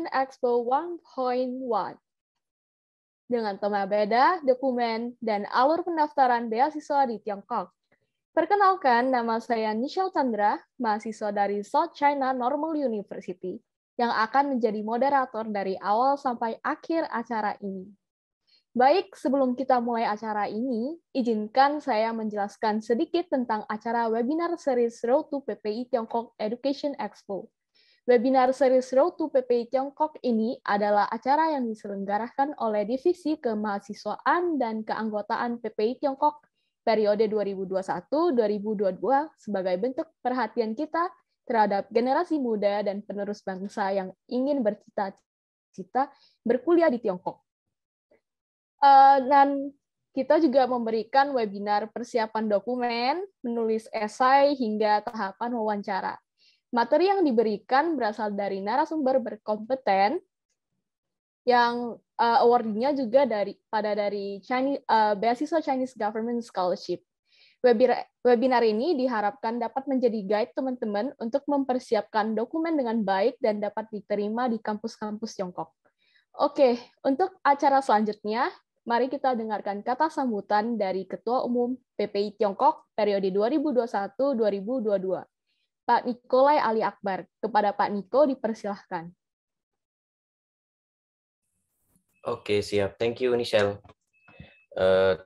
Expo 1.1 dengan tema beda, dokumen, dan alur pendaftaran beasiswa di Tiongkok. Perkenalkan, nama saya Nishal Chandra, mahasiswa dari South China Normal University, yang akan menjadi moderator dari awal sampai akhir acara ini. Baik, sebelum kita mulai acara ini, izinkan saya menjelaskan sedikit tentang acara webinar series Road to PPI Tiongkok Education Expo. Webinar series Road to PPI Tiongkok ini adalah acara yang diselenggarakan oleh Divisi Kemahasiswaan dan Keanggotaan PPI Tiongkok periode 2021-2022 sebagai bentuk perhatian kita terhadap generasi muda dan penerus bangsa yang ingin bercita-cita berkuliah di Tiongkok. Dan kita juga memberikan webinar persiapan dokumen, menulis esai, hingga tahapan wawancara. Materi yang diberikan berasal dari narasumber berkompeten, yang awardingnya juga dari beasiswa Chinese Government Scholarship. Webinar ini diharapkan dapat menjadi guide teman-teman untuk mempersiapkan dokumen dengan baik dan dapat diterima di kampus-kampus Tiongkok. Oke, untuk acara selanjutnya, mari kita dengarkan kata sambutan dari Ketua Umum PPI Tiongkok periode 2021-2022. Pak Nikolai Ali Akbar. Kepada Pak Niko dipersilahkan. Oke, siap. Thank you, Nishal.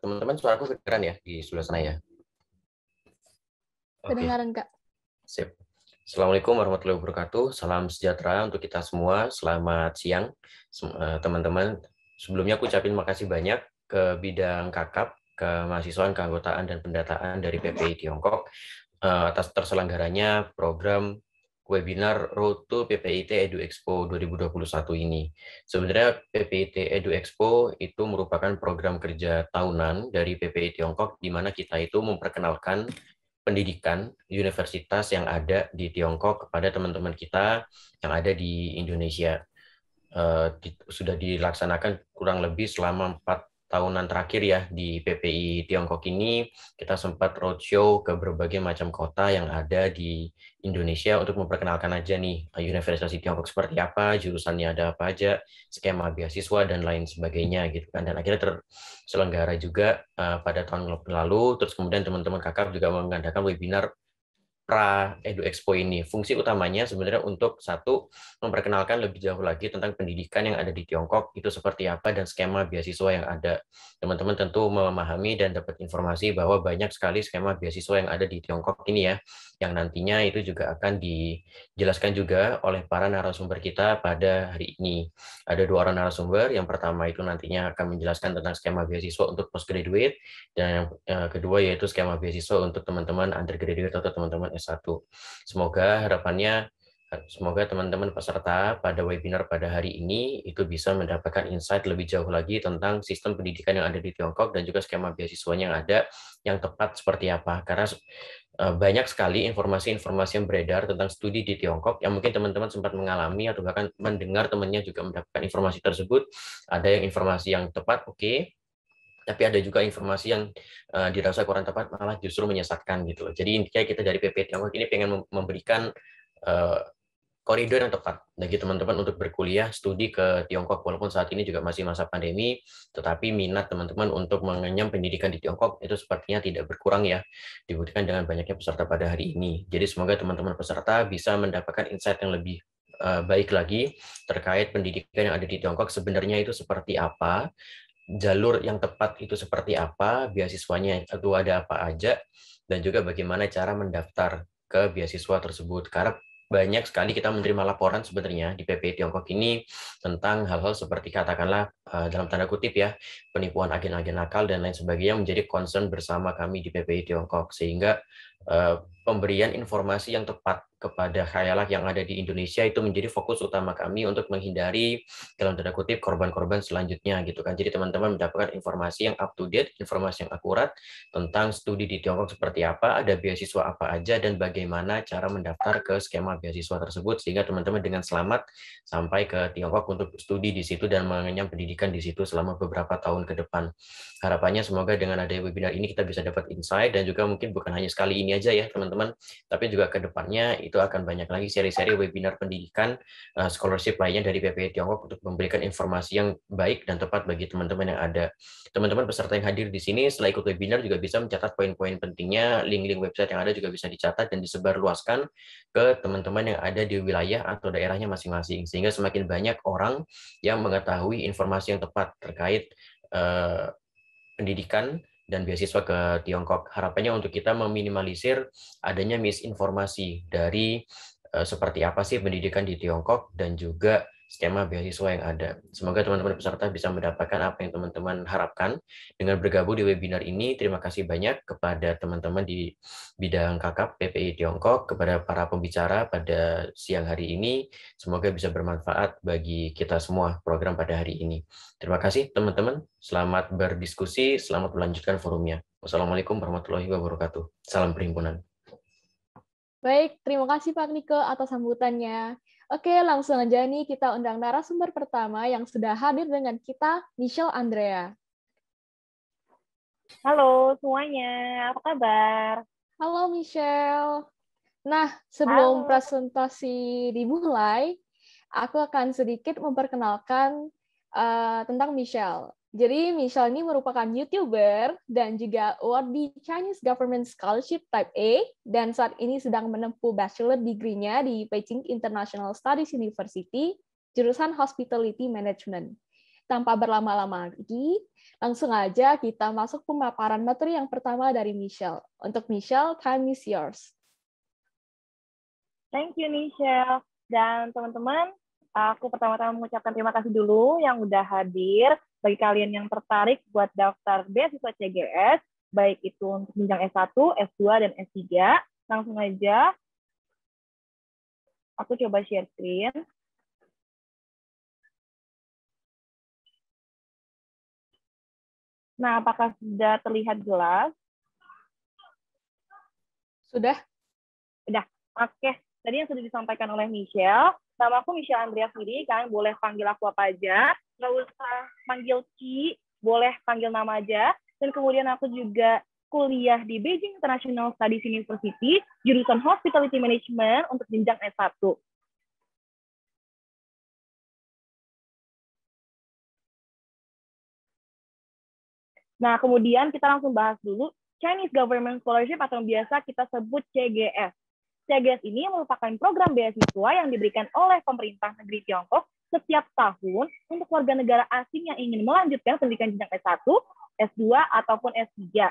Teman-teman, suaraku kedengaran ya di sebelah sana ya? Kedengaran, Kak. Sip. Assalamualaikum warahmatullahi wabarakatuh. Salam sejahtera untuk kita semua. Selamat siang, teman-teman. Sebelumnya aku ucapin makasih banyak ke bidang Kakap, Kemahasiswaan, Keanggotaan, dan Pendataan dari PPI Tiongkok atas terselenggaranya program webinar Road to PPIT Edu Expo 2021 ini. Sebenarnya PPIT Edu Expo itu merupakan program kerja tahunan dari PPI Tiongkok di mana kita itu memperkenalkan pendidikan universitas yang ada di Tiongkok kepada teman-teman kita yang ada di Indonesia. Sudah dilaksanakan kurang lebih selama 4 tahunan terakhir ya di PPI Tiongkok ini. Kita sempat roadshow ke berbagai macam kota yang ada di Indonesia untuk memperkenalkan aja nih universitas di Tiongkok seperti apa, jurusannya ada apa aja, skema beasiswa dan lain sebagainya gitu kan. Dan akhirnya terselenggara juga pada tahun lalu. Terus kemudian teman-teman kakak juga mengadakan webinar pra Edu Expo ini. Fungsi utamanya sebenarnya untuk satu, memperkenalkan lebih jauh lagi tentang pendidikan yang ada di Tiongkok, itu seperti apa dan skema beasiswa yang ada. Teman-teman tentu memahami dan dapat informasi bahwa banyak sekali skema beasiswa yang ada di Tiongkok ini ya, yang nantinya itu juga akan dijelaskan juga oleh para narasumber kita pada hari ini. Ada 2 orang narasumber, yang pertama itu nantinya akan menjelaskan tentang skema beasiswa untuk postgraduate, dan yang kedua yaitu skema beasiswa untuk teman-teman undergraduate atau teman-teman S1. Semoga teman-teman peserta pada webinar pada hari ini itu bisa mendapatkan insight lebih jauh lagi tentang sistem pendidikan yang ada di Tiongkok dan juga skema beasiswanya yang ada yang tepat seperti apa. Karena banyak sekali informasi-informasi yang beredar tentang studi di Tiongkok yang mungkin teman-teman sempat mengalami atau bahkan mendengar temannya juga mendapatkan informasi tersebut. Ada yang informasi yang tepat, oke. Tapi ada juga informasi yang dirasa kurang tepat malah justru menyesatkan gitu. Jadi intinya kita dari PPI Tiongkok ini pengen memberikan koridor yang tepat bagi teman-teman untuk berkuliah studi ke Tiongkok, walaupun saat ini juga masih masa pandemi, tetapi minat teman-teman untuk mengenyam pendidikan di Tiongkok itu sepertinya tidak berkurang ya, dibuktikan dengan banyaknya peserta pada hari ini. Jadi semoga teman-teman peserta bisa mendapatkan insight yang lebih baik lagi terkait pendidikan yang ada di Tiongkok sebenarnya itu seperti apa, jalur yang tepat itu seperti apa, beasiswanya itu ada apa aja, dan juga bagaimana cara mendaftar ke beasiswa tersebut. Karena banyak sekali kita menerima laporan sebenarnya di PPI Tiongkok ini tentang hal-hal seperti katakanlah dalam tanda kutip ya, penipuan agen-agen nakal dan lain sebagainya menjadi concern bersama kami di PPI Tiongkok, sehingga pemberian informasi yang tepat kepada khayalak yang ada di Indonesia itu menjadi fokus utama kami untuk menghindari dalam tanda kutip korban-korban selanjutnya gitu kan. Jadi teman-teman mendapatkan informasi yang up to date, informasi yang akurat tentang studi di Tiongkok seperti apa, ada beasiswa apa aja, dan bagaimana cara mendaftar ke skema beasiswa tersebut sehingga teman-teman dengan selamat sampai ke Tiongkok untuk studi di situ dan mengenyam pendidikan di situ selama beberapa tahun ke depan. Harapannya semoga dengan ada webinar ini kita bisa dapat insight, dan juga mungkin bukan hanya sekali ini ini aja ya teman-teman, tapi juga ke depannya itu akan banyak lagi seri-seri webinar pendidikan scholarship lainnya dari PPI Tiongkok untuk memberikan informasi yang baik dan tepat bagi teman-teman yang ada. Teman-teman peserta yang hadir di sini setelah ikut webinar juga bisa mencatat poin-poin pentingnya, link-link website yang ada juga bisa dicatat dan disebarluaskan ke teman-teman yang ada di wilayah atau daerahnya masing-masing, sehingga semakin banyak orang yang mengetahui informasi yang tepat terkait pendidikan dan beasiswa ke Tiongkok. Harapannya untuk kita meminimalisir adanya misinformasi dari seperti apa sih pendidikan di Tiongkok dan juga skema beasiswa yang ada. Semoga teman-teman peserta bisa mendapatkan apa yang teman-teman harapkan dengan bergabung di webinar ini. Terima kasih banyak kepada teman-teman di bidang KKP PPI Tiongkok, kepada para pembicara pada siang hari ini. Semoga bisa bermanfaat bagi kita semua program pada hari ini. Terima kasih teman-teman. Selamat berdiskusi, selamat melanjutkan forumnya. Wassalamualaikum warahmatullahi wabarakatuh. Salam perhimpunan. Baik, terima kasih Pak Nike atas sambutannya. Oke, langsung aja nih kita undang narasumber pertama yang sudah hadir dengan kita, Michelle Andrea. Halo semuanya, apa kabar? Halo Michelle. Nah, sebelum presentasi dimulai, aku akan sedikit memperkenalkan tentang Michelle. Jadi Michelle ini merupakan YouTuber dan juga awardee Chinese Government Scholarship Type A, dan saat ini sedang menempuh bachelor degree-nya di Beijing International Studies University, jurusan Hospitality Management. Tanpa berlama-lama lagi, langsung aja kita masuk pemaparan materi yang pertama dari Michelle. Untuk Michelle, time is yours. Thank you, Michelle. Dan teman-teman, aku pertama-tama mengucapkan terima kasih dulu yang udah hadir. Bagi kalian yang tertarik buat daftar beasiswa CGS, baik itu untuk jenjang S1, S2, dan S3, langsung aja aku coba share screen. Nah, apakah sudah terlihat jelas? Sudah? Sudah. Oke. Tadi yang sudah disampaikan oleh Michelle, nama aku Michelle Andrea sendiri, kalian boleh panggil aku apa aja, nggak usah panggil Ci, boleh panggil nama aja, dan kemudian aku juga kuliah di Beijing International Studies University, jurusan Hospitality Management untuk jenjang S1. Nah, kemudian kita langsung bahas dulu Chinese Government Scholarship atau biasa kita sebut CGS. CGS ini merupakan program beasiswa yang diberikan oleh pemerintah negeri Tiongkok setiap tahun untuk warga negara asing yang ingin melanjutkan pendidikan jenjang S1, S2, ataupun S3.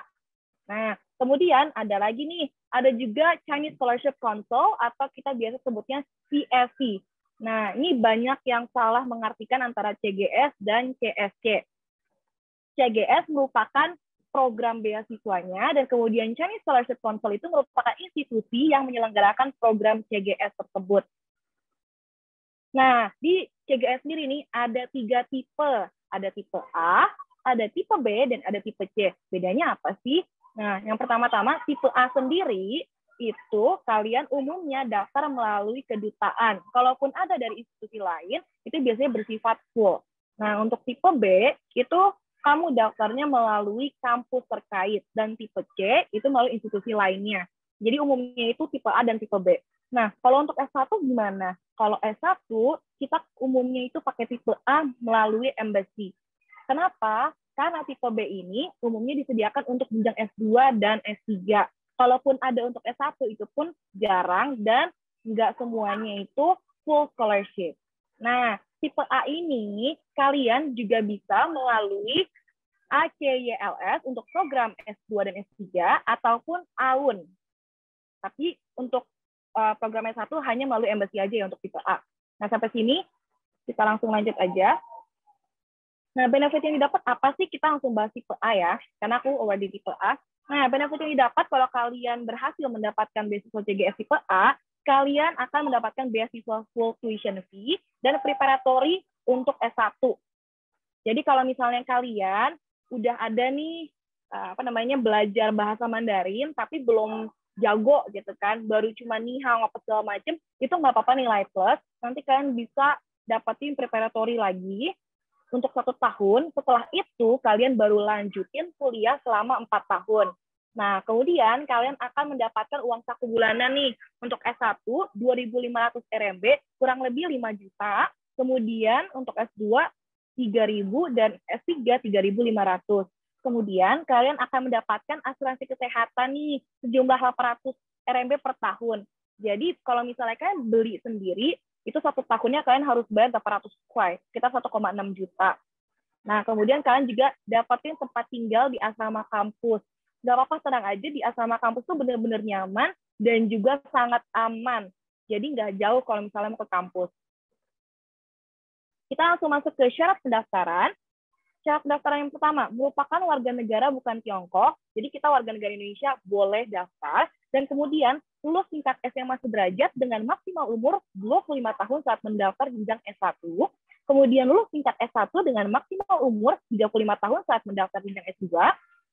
Nah, kemudian ada lagi nih, ada juga Chinese Scholarship Council atau kita biasa sebutnya CSC. Nah, ini banyak yang salah mengartikan antara CGS dan CSC. CGS merupakan program beasiswanya, dan kemudian Chinese Scholarship Council itu merupakan institusi yang menyelenggarakan program CGS tersebut. Nah, di CGS sendiri ini ada 3 tipe. Ada tipe A, ada tipe B, dan ada tipe C. Bedanya apa sih? Nah, yang pertama-tama, tipe A sendiri itu kalian umumnya daftar melalui kedutaan. Kalaupun ada dari institusi lain, itu biasanya bersifat full. Nah, untuk tipe B, itu kamu daftarnya melalui kampus terkait, dan tipe C itu melalui institusi lainnya. Jadi umumnya itu tipe A dan tipe B. Nah, kalau untuk S1 gimana? Kalau S1 kita umumnya itu pakai tipe A melalui embassy. Kenapa? Karena tipe B ini umumnya disediakan untuk jenjang S2 dan S3. Kalaupun ada untuk S1 itu pun jarang dan nggak semuanya itu full scholarship. Nah, tipe A ini kalian juga bisa melalui ACYLS untuk program S2 dan S3 ataupun AUN. Tapi untuk program S1 hanya melalui embassy aja ya untuk tipe A. Nah, sampai sini kita langsung lanjut aja. Nah, benefit yang didapat apa sih? Kita langsung bahas tipe A ya, karena aku already tipe A. Nah, benefit yang didapat kalau kalian berhasil mendapatkan beasiswa CGS tipe A, kalian akan mendapatkan beasiswa full tuition fee dan preparatory untuk S1. Jadi kalau misalnya kalian udah ada nih belajar bahasa Mandarin tapi belum jago gitu kan, baru cuma ni hao apa segala macem, itu nggak apa-apa nilai plus. Nanti kalian bisa dapetin preparatory lagi untuk 1 tahun. Setelah itu kalian baru lanjutin kuliah selama 4 tahun. Nah, kemudian kalian akan mendapatkan uang saku bulanan nih. Untuk S1, 2.500 RMB, kurang lebih 5 juta. Kemudian untuk S2, 3.000, dan S3, 3.500. Kemudian kalian akan mendapatkan asuransi kesehatan nih, sejumlah 800 RMB per tahun. Jadi kalau misalnya kalian beli sendiri, itu 1 tahunnya kalian harus bayar 800 kuai, sekitar 1,6 juta. Nah, kemudian kalian juga dapetin tempat tinggal di asrama kampus. Nggak apa-apa, tenang aja, di asrama kampus tuh benar-benar nyaman dan juga sangat aman. Jadi nggak jauh kalau misalnya mau ke kampus. Kita langsung masuk ke syarat pendaftaran. Syarat pendaftaran yang pertama, merupakan warga negara bukan Tiongkok. Jadi kita warga negara Indonesia boleh daftar. Dan kemudian lulus tingkat SMA sederajat dengan maksimal umur 25 tahun saat mendaftar jenjang S1. Kemudian lulus tingkat S1 dengan maksimal umur 35 tahun saat mendaftar jenjang S2.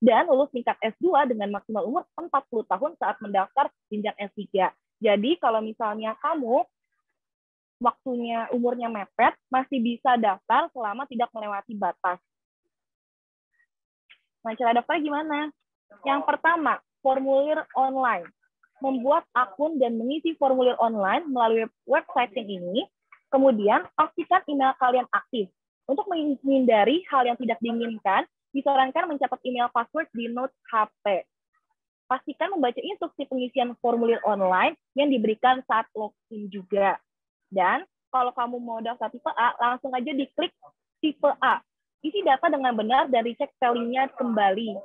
Dan lulus tingkat S2 dengan maksimal umur 40 tahun saat mendaftar jenjang S3. Jadi kalau misalnya kamu waktunya umurnya mepet, masih bisa daftar selama tidak melewati batas. Nah, cara daftar gimana? Yang pertama, formulir online. Membuat akun dan mengisi formulir online melalui website ini. Kemudian, pastikan email kalian aktif. Untuk menghindari hal yang tidak diinginkan, disarankan mencatat email password di notes HP. Pastikan membaca instruksi pengisian formulir online yang diberikan saat login juga. Dan kalau kamu mau daftar tipe A, langsung aja diklik tipe A. Isi data dengan benar dan dicek spellingnya kembali.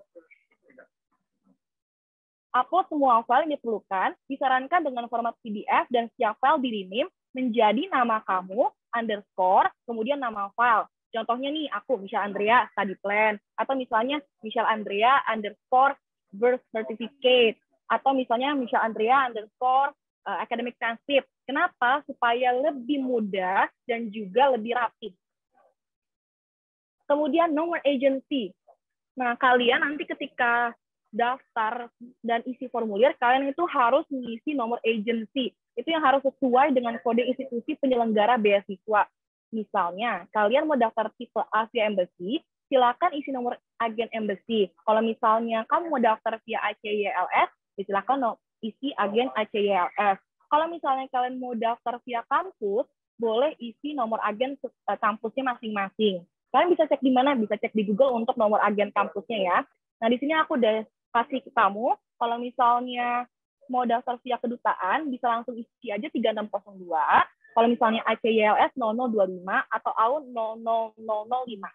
Upload semua file yang diperlukan, disarankan dengan format PDF dan setiap file di-rename menjadi nama kamu, underscore, kemudian nama file. Contohnya nih, aku Michelle Andrea study plan, atau misalnya Michelle Andrea underscore birth certificate, atau misalnya Michelle Andrea underscore academic transcript. Kenapa? Supaya lebih mudah dan juga lebih rapi. Kemudian nomor agency. Nah, kalian nanti ketika daftar dan isi formulir, kalian itu harus mengisi nomor agency. Itu yang harus sesuai dengan kode institusi penyelenggara beasiswa. Misalnya, kalian mau daftar tipe Asia Embassy, silakan isi nomor agen embassy. Kalau misalnya kamu mau daftar via ACYLS, silakan isi agen ACYLS. Kalau misalnya kalian mau daftar via kampus, boleh isi nomor agen kampusnya masing-masing. Kalian bisa cek di mana? Bisa cek di Google untuk nomor agen kampusnya ya. Nah, di sini aku udah kasih ke kamu. Kalau misalnya mau daftar via kedutaan, bisa langsung isi aja 3602. Kalau misalnya ACYLS 0025 atau AUN 00005.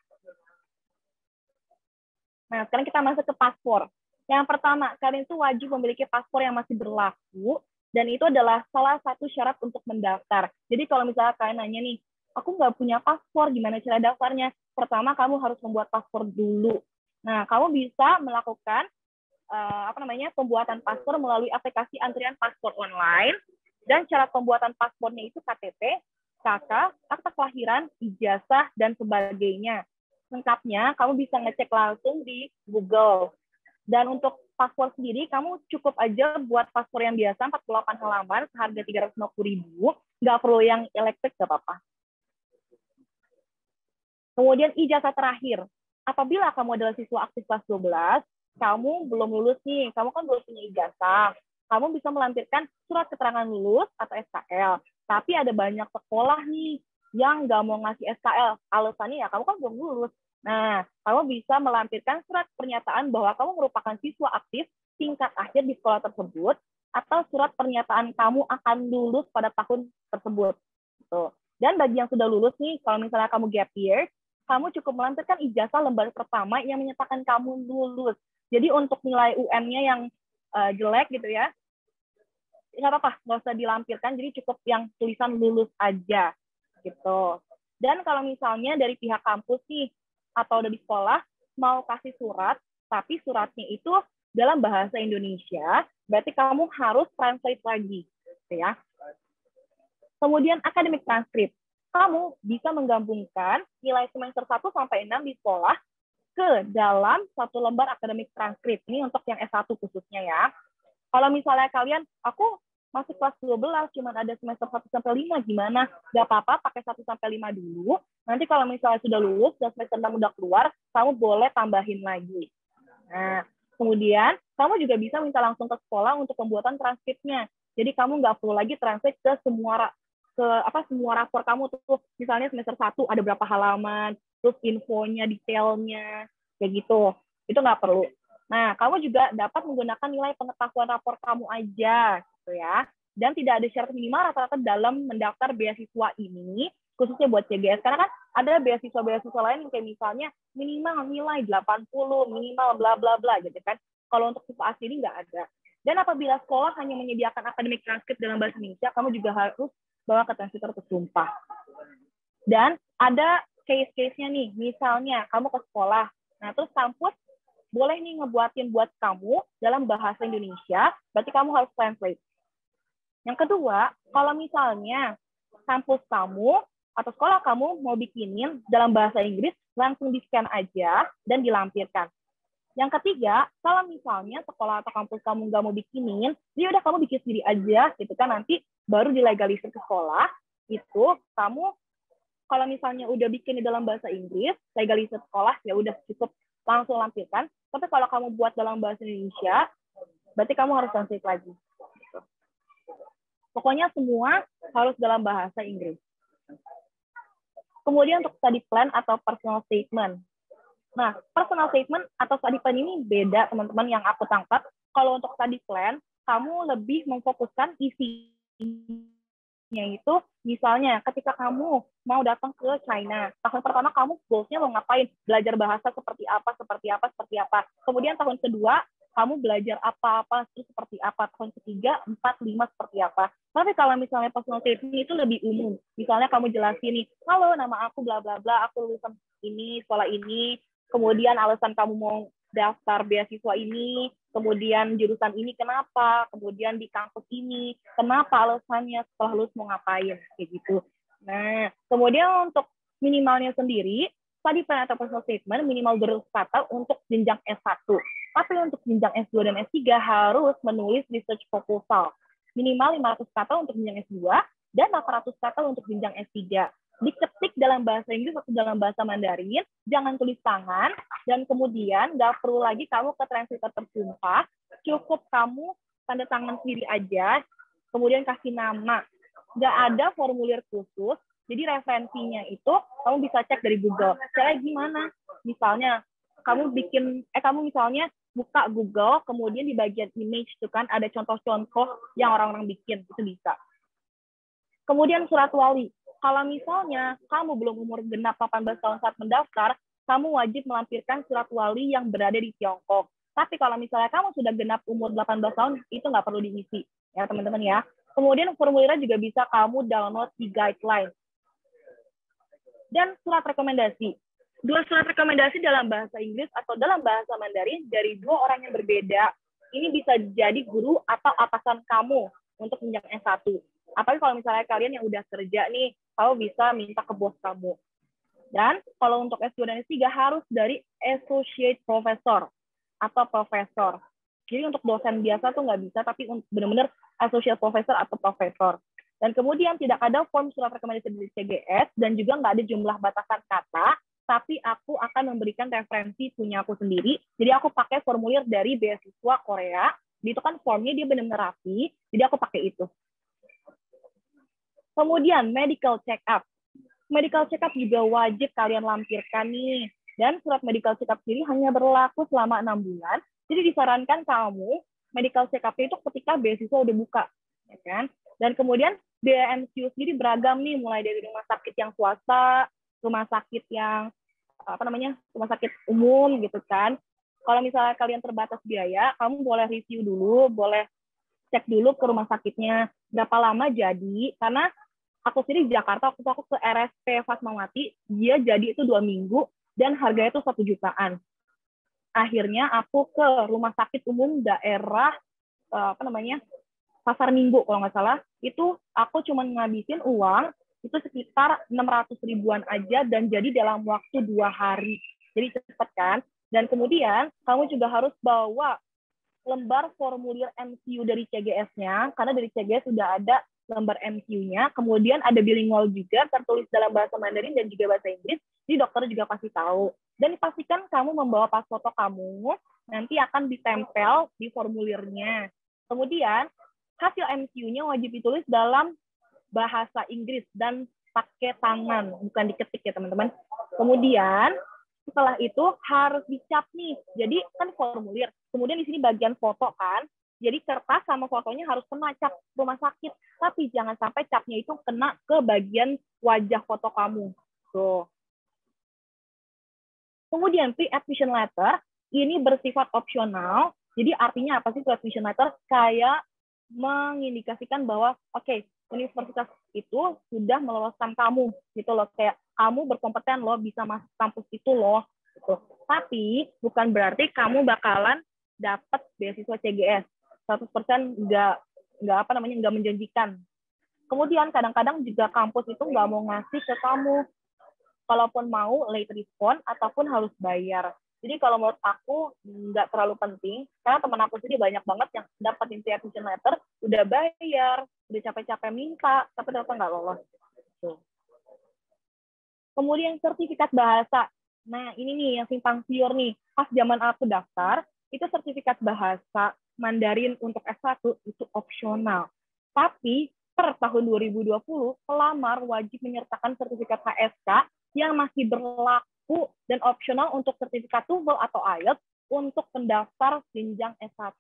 Nah, sekarang kita masuk ke paspor. Yang pertama, kalian itu wajib memiliki paspor yang masih berlaku, dan itu adalah salah satu syarat untuk mendaftar. Jadi kalau misalnya kalian nanya nih, aku nggak punya paspor, gimana cara daftarnya? Pertama, kamu harus membuat paspor dulu. Nah, kamu bisa melakukan pembuatan paspor melalui aplikasi antrian paspor online, dan cara pembuatan paspornya itu KTP, KK, akta kelahiran, ijazah, dan sebagainya. Lengkapnya, kamu bisa ngecek langsung di Google. Dan untuk paspor sendiri, kamu cukup aja buat paspor yang biasa, 48 halaman, seharga 350.000, nggak perlu yang elektrik, nggak apa-apa. Kemudian ijazah terakhir. Apabila kamu adalah siswa aktif kelas 12, kamu belum lulus nih, kamu kan belum punya ijazah. Kamu bisa melampirkan surat keterangan lulus atau SKL. Tapi ada banyak sekolah nih yang nggak mau ngasih SKL. Alasannya ya kamu kan belum lulus. Nah, kamu bisa melampirkan surat pernyataan bahwa kamu merupakan siswa aktif tingkat akhir di sekolah tersebut, atau surat pernyataan kamu akan lulus pada tahun tersebut. Dan bagi yang sudah lulus nih, kalau misalnya kamu gap year, kamu cukup melampirkan ijazah lembar pertama yang menyatakan kamu lulus. Jadi untuk nilai UN-nya yang jelek gitu ya, nggak apa-apa, nggak usah dilampirkan, jadi cukup yang tulisan lulus aja gitu. Dan kalau misalnya dari pihak kampus nih, atau dari sekolah, mau kasih surat, tapi suratnya itu dalam bahasa Indonesia, berarti kamu harus translate lagi. Gitu ya. Kemudian academic transcript. Kamu bisa menggabungkan nilai semester 1 sampai 6 di sekolah ke dalam satu lembar akademik transkrip. Ini untuk yang S1 khususnya ya. Kalau misalnya kalian, aku masih kelas 12, cuma ada semester 1 sampai 5, gimana? Gak apa-apa, pakai 1 sampai 5 dulu. Nanti kalau misalnya sudah lulus, dan semester 6 udah keluar, kamu boleh tambahin lagi. Nah, Kemudian, kamu juga bisa minta langsung ke sekolah untuk pembuatan transkripnya. Jadi kamu nggak perlu lagi translate ke semua rapor kamu tuh. Misalnya semester 1 ada berapa halaman, terus infonya, detailnya, kayak gitu. Itu nggak perlu. Nah, kamu juga dapat menggunakan nilai pengetahuan rapor kamu aja, gitu ya. Dan tidak ada syarat minimal rata-rata dalam mendaftar beasiswa ini, khususnya buat CGS. Karena kan ada beasiswa-beasiswa lain yang kayak misalnya minimal nilai 80, minimal bla bla bla gitu kan. Kalau untuk siswa asli ini nggak ada. Dan apabila sekolah hanya menyediakan akademik transkrip dalam bahasa Indonesia, kamu juga harus bawa ke translator bersumpah. Dan ada case-case-nya nih, misalnya kamu ke sekolah, nah terus kampus boleh nih ngebuatin buat kamu dalam bahasa Indonesia, berarti kamu harus translate. Yang kedua, kalau misalnya kampus kamu atau sekolah kamu mau bikinin dalam bahasa Inggris, langsung di-scan aja dan dilampirkan. Yang ketiga, kalau misalnya sekolah atau kampus kamu nggak mau bikinin, ya udah kamu bikin sendiri aja, gitu kan, nanti baru dilegalisir ke sekolah, itu kamu kalau misalnya udah bikin di dalam bahasa Inggris, legalisir sekolah, ya udah cukup langsung lampirkan. Tapi kalau kamu buat dalam bahasa Indonesia, berarti kamu harus translate lagi. Pokoknya semua harus dalam bahasa Inggris. Kemudian untuk study plan atau personal statement. Nah, personal statement atau study plan ini beda, teman-teman, yang aku tangkap. Kalau untuk study plan, kamu lebih memfokuskan isinya itu, misalnya ketika kamu mau datang ke China, tahun pertama kamu goals-nya mau ngapain? Belajar bahasa seperti apa, seperti apa, seperti apa. Kemudian tahun kedua, kamu belajar apa-apa, terus seperti apa. Tahun ketiga, 4, 5, seperti apa. Tapi kalau misalnya personal statement itu lebih umum. Misalnya kamu jelasin nih, halo, nama aku bla bla bla, aku lulusan ini, sekolah ini, kemudian alasan kamu mau daftar beasiswa ini, kemudian jurusan ini kenapa, kemudian di kampus ini, kenapa alasannya, setelah lulus mau ngapain, kayak gitu. Nah, kemudian untuk minimalnya sendiri, study plan atau personal statement minimal 200 kata untuk jenjang S1. Tapi untuk jenjang S2 dan S3 harus menulis research proposal. Minimal 500 kata untuk jenjang S2 dan 800 kata untuk jenjang S3. Diketik dalam bahasa Inggris atau dalam bahasa Mandarin, jangan tulis tangan, dan kemudian nggak perlu lagi kamu ke translator tersumpah, cukup kamu tanda tangan sendiri aja, kemudian kasih nama. Nggak ada formulir khusus, jadi referensinya itu kamu bisa cek dari Google. Caranya gimana? Misalnya, kamu misalnya buka Google, kemudian di bagian image itu kan ada contoh-contoh yang orang-orang bikin, itu bisa. Kemudian surat wali. Kalau misalnya kamu belum umur genap 18 tahun saat mendaftar, kamu wajib melampirkan surat wali yang berada di Tiongkok. Tapi kalau misalnya kamu sudah genap umur 18 tahun, itu nggak perlu diisi, ya teman-teman ya. Kemudian formulirnya juga bisa kamu download di guideline. Dan surat rekomendasi. 2 surat rekomendasi dalam bahasa Inggris atau dalam bahasa Mandarin dari 2 orang yang berbeda. Ini bisa jadi guru atau atasan kamu untuk jenjang S1. Apalagi kalau misalnya kalian yang udah kerja nih, kamu bisa minta ke bos kamu. Dan kalau untuk S2 dan S3 harus dari associate professor atau profesor. Jadi untuk dosen biasa tuh nggak bisa, tapi benar-benar associate professor atau profesor. Dan kemudian tidak ada form surat rekomendasi dari CGS dan juga nggak ada jumlah batasan kata, tapi aku akan memberikan referensi punya aku sendiri. Jadi aku pakai formulir dari beasiswa Korea. Itu kan formnya dia benar-benar rapi, jadi aku pakai itu. Kemudian medical check-up. Medical check-up juga wajib kalian lampirkan nih. Dan surat medical check-up sendiri hanya berlaku selama 6 bulan. Jadi disarankan kamu medical check-up itu ketika beasiswa udah buka, ya kan? Dan kemudian biaya MCU sendiri beragam nih, mulai dari rumah sakit yang swasta, rumah sakit yang rumah sakit umum gitu kan. Kalau misalnya kalian terbatas biaya, kamu boleh review dulu, boleh cek dulu ke rumah sakitnya berapa lama jadi, karena aku sendiri di Jakarta, waktu aku ke RSP Fatmawati, dia jadi itu 2 minggu, dan harganya itu 1 jutaan. Akhirnya aku ke rumah sakit umum daerah, Pasar Minggu kalau nggak salah, itu aku cuma ngabisin uang, itu sekitar 600 ribuan aja, dan jadi dalam waktu 2 hari. Jadi cepat kan? Dan kemudian, kamu juga harus bawa lembar formulir MCU dari CGS-nya, karena dari CGS sudah ada lembar MQ-nya, kemudian ada bilingual juga, tertulis dalam bahasa Mandarin dan juga bahasa Inggris, jadi dokter juga pasti tahu. Dan pastikan kamu membawa pas foto kamu, nanti akan ditempel di formulirnya. Kemudian, hasil MQ-nya wajib ditulis dalam bahasa Inggris dan pakai tangan, bukan diketik ya teman-teman. Kemudian, setelah itu harus dicap nih. Jadi kan formulir. Kemudian di sini bagian foto kan. Jadi kertas sama fotonya harus kena cap rumah sakit. Tapi jangan sampai capnya itu kena ke bagian wajah foto kamu. Tuh. Kemudian pre-admission letter ini bersifat opsional. Jadi artinya apa sih pre-admission letter? Kayak mengindikasikan bahwa oke, universitas itu sudah meloloskan kamu gitu loh, kayak kamu berkompeten loh bisa masuk kampus itu loh gitu. Tapi bukan berarti kamu bakalan dapat beasiswa CGS 100% nggak menjanjikan. Kemudian kadang-kadang juga kampus itu nggak mau ngasih ke kamu, kalaupun mau late respond ataupun harus bayar. Jadi kalau menurut aku nggak terlalu penting, karena teman aku sendiri banyak banget yang dapetin pre-admission letter, udah bayar, udah capek-capek minta, tapi ternyata nggak lolos. Tuh. Kemudian sertifikat bahasa. Nah ini nih yang simpang siur nih. Pas zaman aku daftar, itu sertifikat bahasa Mandarin untuk S1 itu opsional. Tapi per tahun 2020, pelamar wajib menyertakan sertifikat HSK yang masih berlaku dan opsional untuk sertifikat TOEFL atau IELTS untuk pendaftar jenjang S1.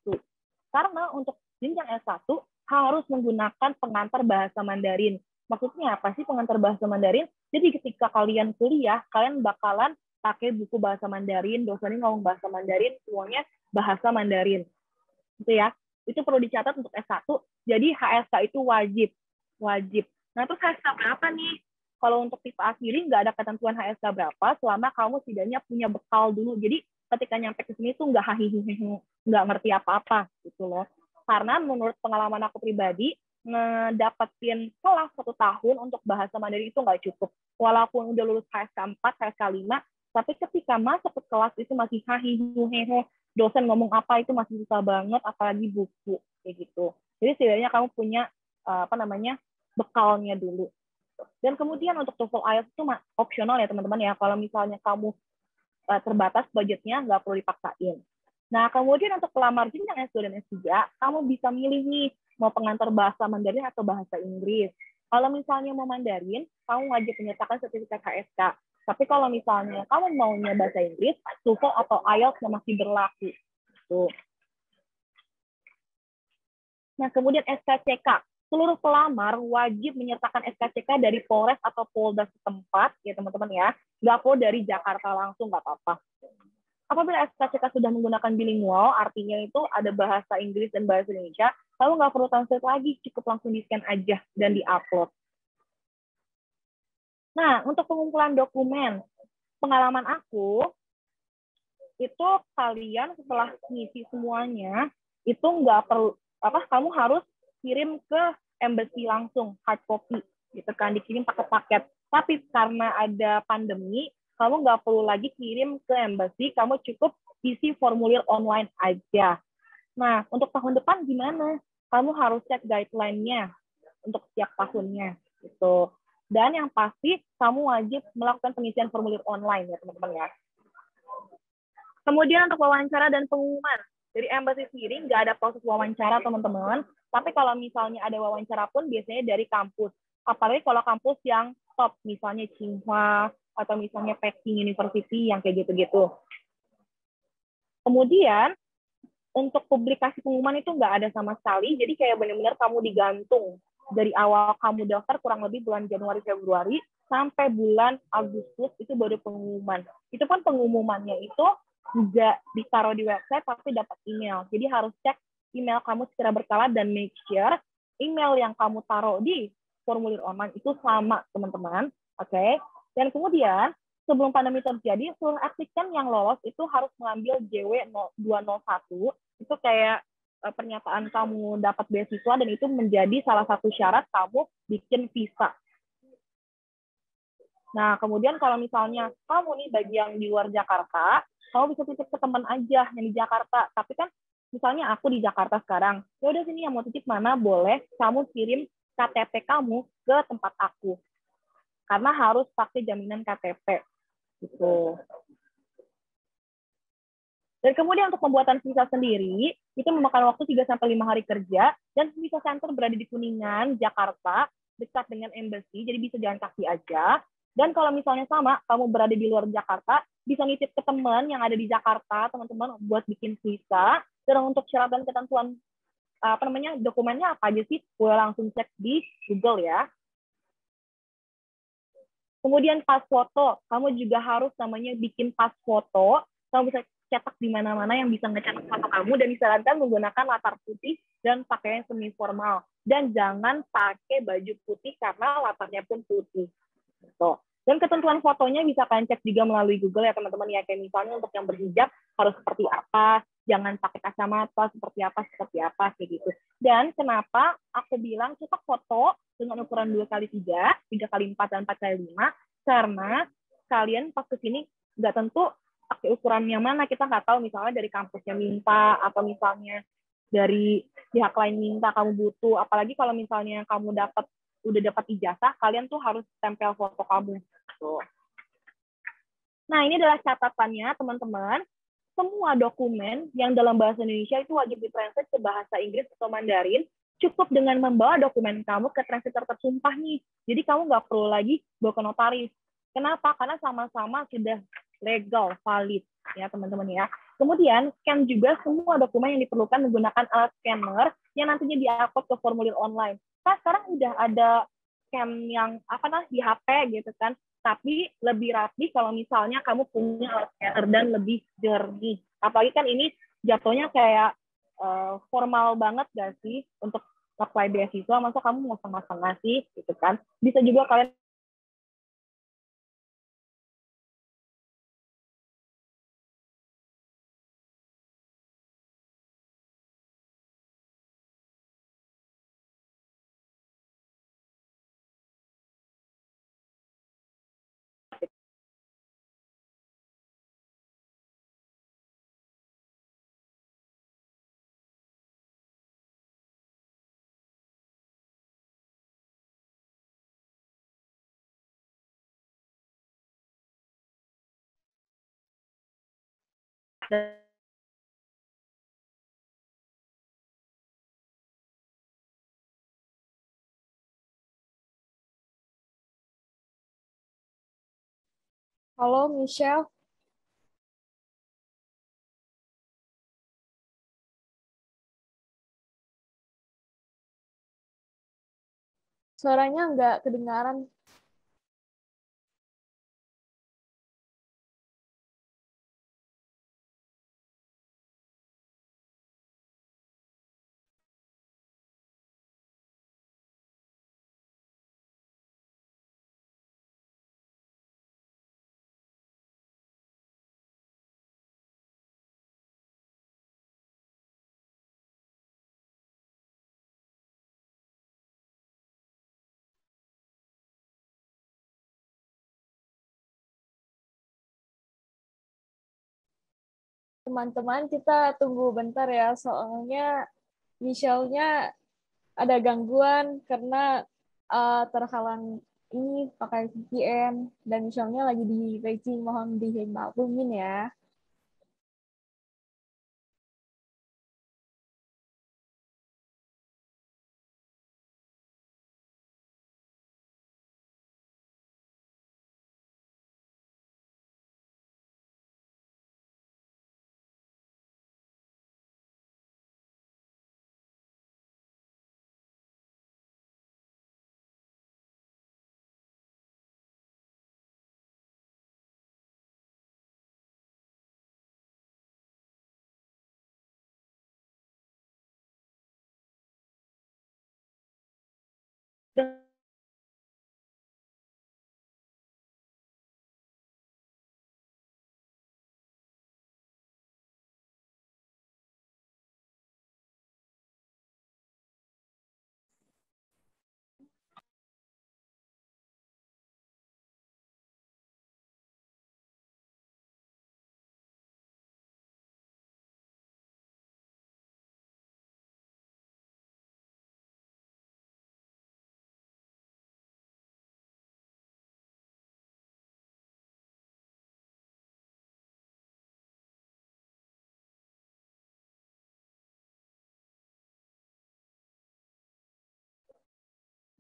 Karena untuk jenjang S1 harus menggunakan pengantar bahasa Mandarin. Maksudnya apa sih pengantar bahasa Mandarin? Jadi ketika kalian kuliah, kalian bakalan pakai buku bahasa Mandarin, dosennya ngomong bahasa Mandarin, semuanya bahasa Mandarin. Gitu ya. Itu perlu dicatat untuk S1. Jadi HSK itu wajib. Nah, terus HSK berapa nih? Kalau untuk tipe A kiri nggak ada ketentuan HSK berapa, selama kamu setidaknya punya bekal dulu. Jadi ketika nyampe ke sini tuh nggak nggak ngerti apa-apa gitu loh. Karena menurut pengalaman aku pribadi, ngedapetin kelas 1 tahun untuk bahasa Mandarin itu nggak cukup. Walaupun udah lulus HSK 4, HSK 5, tapi ketika masuk ke kelas itu masih dosen ngomong apa itu masih susah banget, apalagi buku kayak gitu. Jadi setidaknya kamu punya bekalnya dulu. Dan kemudian untuk TOEFL IELTS itu opsional ya teman-teman ya. Kalau misalnya kamu terbatas budgetnya, nggak perlu dipaksain. Nah, kemudian untuk pelamar jenjang S2 dan S3, kamu bisa milih nih, mau pengantar bahasa Mandarin atau bahasa Inggris. Kalau misalnya mau Mandarin, kamu wajib menyertakan sertifikat HSK. Tapi kalau misalnya kamu maunya bahasa Inggris, TOEFL atau IELTS masih berlaku. Tuh. Nah, kemudian SKCK. Seluruh pelamar wajib menyertakan SKCK dari Polres atau Polda setempat, ya teman-teman ya. Nggak perlu dari Jakarta langsung, nggak apa-apa. Apabila SKCK sudah menggunakan bilingual, artinya itu ada bahasa Inggris dan bahasa Indonesia, kamu nggak perlu translate lagi, cukup langsung di-scan aja dan di-upload. Nah, untuk pengumpulan dokumen, pengalaman aku, itu kalian setelah ngisi semuanya, itu nggak perlu, kamu harus kirim ke embassy langsung, hard copy, gitu kan, dikirim pakai paket. Tapi karena ada pandemi, kamu nggak perlu lagi kirim ke embassy, kamu cukup isi formulir online aja. Nah, untuk tahun depan gimana? Kamu harus cek guideline-nya untuk setiap tahunnya, gitu. Dan yang pasti, kamu wajib melakukan pengisian formulir online ya, teman-teman ya. Kemudian untuk wawancara dan pengumuman. Dari embassy sendiri nggak ada proses wawancara, teman-teman. Tapi kalau misalnya ada wawancara pun biasanya dari kampus. Apalagi kalau kampus yang top, misalnya Tsinghua, atau misalnya Peking University, yang kayak gitu-gitu. Kemudian, untuk publikasi pengumuman itu nggak ada sama sekali. Jadi kayak benar-benar kamu digantung. Dari awal kamu daftar kurang lebih bulan Januari-Februari, sampai bulan Agustus itu baru pengumuman. Itu pun pengumumannya itu juga ditaruh di website tapi dapat email. Jadi harus cek email kamu secara berkala dan make sure email yang kamu taruh di formulir online itu sama, teman-teman. Oke. Dan kemudian sebelum pandemi terjadi, seluruh applicant yang lolos itu harus mengambil JW 201. Itu kayak pernyataan kamu dapat beasiswa dan itu menjadi salah satu syarat kamu bikin visa. Nah, kemudian kalau misalnya kamu nih bagi yang di luar Jakarta, kamu bisa titip ke teman aja yang di Jakarta. Tapi kan misalnya aku di Jakarta sekarang, ya udah sini yang mau titip mana boleh, kamu kirim KTP kamu ke tempat aku. Karena harus pakai jaminan KTP. Gitu. Dan kemudian untuk pembuatan visa sendiri, itu memakan waktu 3-5 hari kerja, dan visa center berada di Kuningan, Jakarta, dekat dengan embassy, jadi bisa jalan kaki aja. Dan kalau misalnya sama, kamu berada di luar Jakarta, bisa nitip ke teman yang ada di Jakarta, teman-teman, buat bikin visa. Dan untuk syarat dan ketentuan dokumennya apa aja sih, boleh langsung cek di Google ya. Kemudian pas foto, kamu juga harus namanya bikin pas foto. Kamu bisa cetak di mana-mana yang bisa ngecetak foto kamu, dan disarankan menggunakan latar putih dan pakaian semi formal. Dan jangan pakai baju putih karena latarnya pun putih. Gitu. Dan ketentuan fotonya bisa kalian cek juga melalui Google ya teman-teman ya. Kayak misalnya untuk yang berhijab harus seperti apa, jangan pakai kacamata, seperti apa, kayak gitu. Dan kenapa aku bilang cetak foto dengan ukuran 2x3, 3x4, dan 4x5, karena kalian pas kesini nggak tentu pakai ukuran yang mana, kita nggak tahu misalnya dari kampusnya minta, atau misalnya dari pihak lain minta kamu butuh, apalagi kalau misalnya kamu udah dapat ijazah, kalian tuh harus tempel foto kamu. Tuh. Nah, ini adalah catatannya, teman-teman. Semua dokumen yang dalam bahasa Indonesia itu wajib ditranslate ke bahasa Inggris atau Mandarin. Cukup dengan membawa dokumen kamu ke translator tersumpah nih. Jadi kamu nggak perlu lagi bawa ke notaris. Kenapa? Karena sama-sama sudah legal, valid, ya teman-teman ya. Kemudian, scan juga semua dokumen yang diperlukan menggunakan alat scanner yang nantinya di-upload ke formulir online. Nah, sekarang udah ada scan yang di HP gitu kan, tapi lebih rapi kalau misalnya kamu punya alat scanner dan lebih jernih. Apalagi kan ini jatuhnya kayak formal banget gak sih untuk apply beasiswa, masa kamu mau setengah-setengah sih gitu kan. Bisa juga kalian Halo, Michelle. Suaranya nggak kedengaran. Teman-teman, kita tunggu bentar ya, soalnya Michelle-nya ada gangguan karena terhalang ini pakai VPN, dan Michelle-nya lagi di Beijing, mohon dimaklumin ya.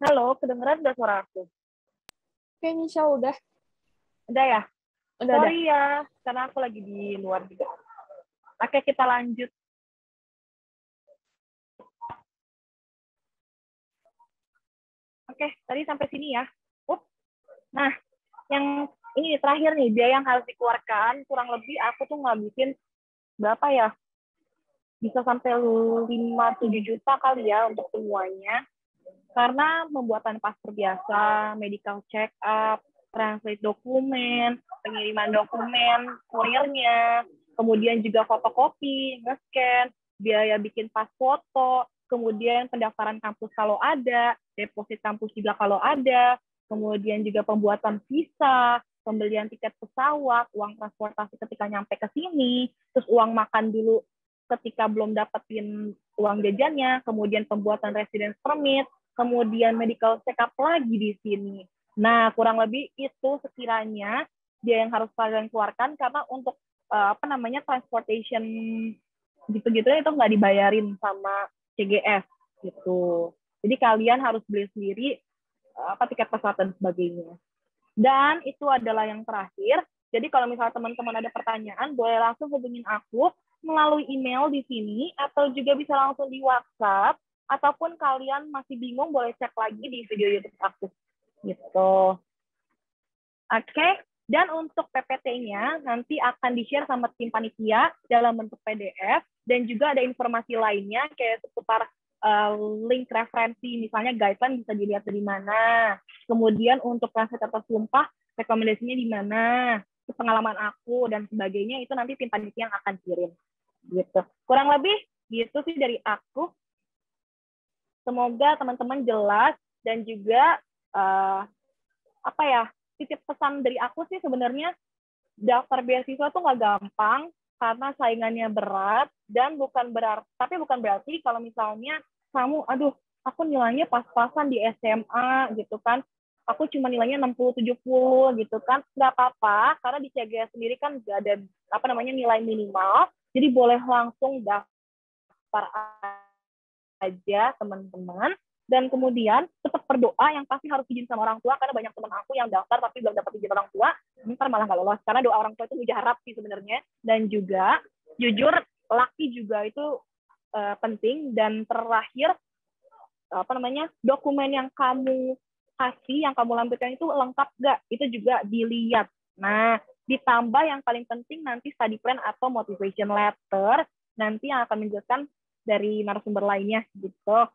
Halo, kedengeran nggak suara aku? Oke, Michelle udah. Udah ya? Udah. Sorry ya, karena aku lagi di luar juga. Oke, kita lanjut. Oke, tadi sampai sini ya. Nah, yang ini terakhir nih, biaya yang harus dikeluarkan, kurang lebih aku tuh ngabisin berapa ya? Bisa sampai 5-7 juta kali ya untuk semuanya. Karena pembuatan paspor biasa, medical check up, translate dokumen, pengiriman dokumen, kurirnya, kemudian juga fotokopi, nge-scan, biaya bikin pas foto, kemudian pendaftaran kampus kalau ada, deposit kampus juga kalau ada, kemudian juga pembuatan visa, pembelian tiket pesawat, uang transportasi ketika nyampe ke sini, terus uang makan dulu ketika belum dapetin uang jajannya, kemudian pembuatan residence permit, kemudian medical check up lagi di sini. Nah, kurang lebih itu sekiranya dia yang harus kalian keluarkan karena untuk transportation gitu-gitu itu nggak dibayarin sama CGS gitu. Jadi kalian harus beli sendiri tiket pesawat dan sebagainya. Dan itu adalah yang terakhir. Jadi kalau misalnya teman-teman ada pertanyaan, boleh langsung hubungin aku melalui email di sini atau juga bisa langsung di WhatsApp. Ataupun kalian masih bingung, boleh cek lagi di video YouTube aku. Gitu. Oke, dan untuk PPT-nya nanti akan di-share sama tim panitia dalam bentuk PDF, dan juga ada informasi lainnya kayak seputar link referensi, misalnya guideline bisa dilihat dari mana. Kemudian untuk translate atau sumpah, rekomendasinya di mana, pengalaman aku, dan sebagainya, itu nanti tim panitia yang akan kirim. Gitu. Kurang lebih gitu sih dari aku. Semoga teman-teman jelas dan juga titip pesan dari aku sih sebenarnya daftar beasiswa tuh nggak gampang karena saingannya berat dan bukan berarti kalau misalnya kamu aku nilainya pas-pasan di SMA gitu kan, aku cuma nilainya 60-70 gitu kan, nggak apa-apa karena di CGS sendiri kan nggak ada nilai minimal, jadi boleh langsung daftar aja teman-teman. Dan kemudian tetap berdoa, yang pasti harus izin sama orang tua, karena banyak teman aku yang daftar tapi belum dapat izin orang tua, ntar malah nggak lolos, karena doa orang tua itu mujarab sih sebenarnya. Dan juga jujur laki juga itu penting. Dan terakhir dokumen yang kamu kasih, yang kamu lampirkan itu lengkap nggak, itu juga dilihat. Nah, ditambah yang paling penting nanti study plan atau motivation letter nanti yang akan menjelaskan dari narasumber lainnya gitu.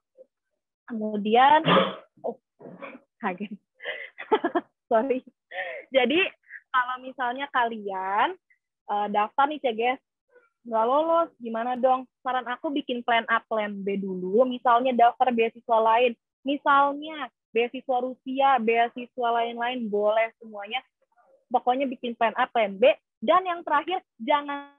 Kemudian, kaget. Sorry. Jadi, kalau misalnya kalian daftar nih CGS, nggak lolos, gimana dong? Saran aku bikin plan A, plan B dulu. Misalnya daftar beasiswa lain. Misalnya beasiswa Rusia, beasiswa lain-lain, boleh semuanya. Pokoknya bikin plan A, plan B. Dan yang terakhir, jangan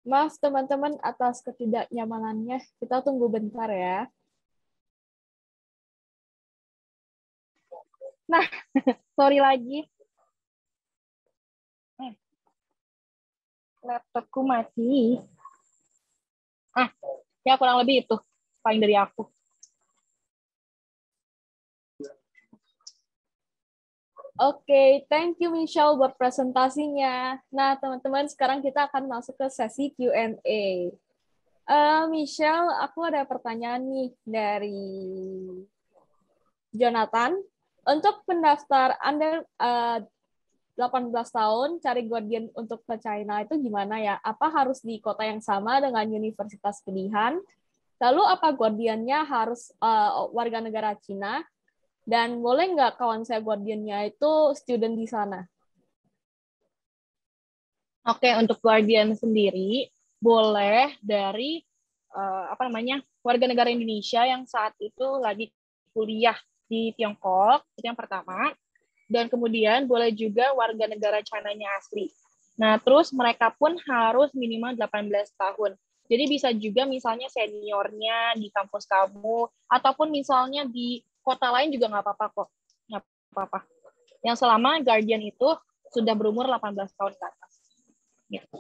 Maaf teman-teman atas ketidaknyamanannya. Kita tunggu bentar ya. Nah, sorry lagi. Laptopku mati. Ya kurang lebih itu paling dari aku. Oke, thank you Michelle buat presentasinya. Nah, teman-teman, sekarang kita akan masuk ke sesi Q&A. Michelle, aku ada pertanyaan nih dari Jonathan. Untuk pendaftar under 18 tahun, cari Guardian untuk ke China itu gimana ya? Apa harus di kota yang sama dengan universitas pilihan? Lalu apa Guardiannya harus warga negara Cina? Dan boleh nggak kawan saya Guardiannya itu student di sana? Oke, untuk Guardian sendiri boleh dari warga negara Indonesia yang saat itu lagi kuliah di Tiongkok, itu yang pertama. Dan kemudian boleh juga warga negara China-nya asli. Nah, terus mereka pun harus minimal 18 tahun. Jadi bisa juga misalnya seniornya di kampus kamu, ataupun misalnya di kota lain juga nggak apa-apa kok. Nggak apa-apa. Yang selama Guardian itu sudah berumur 18 tahun ke atas. Gitu.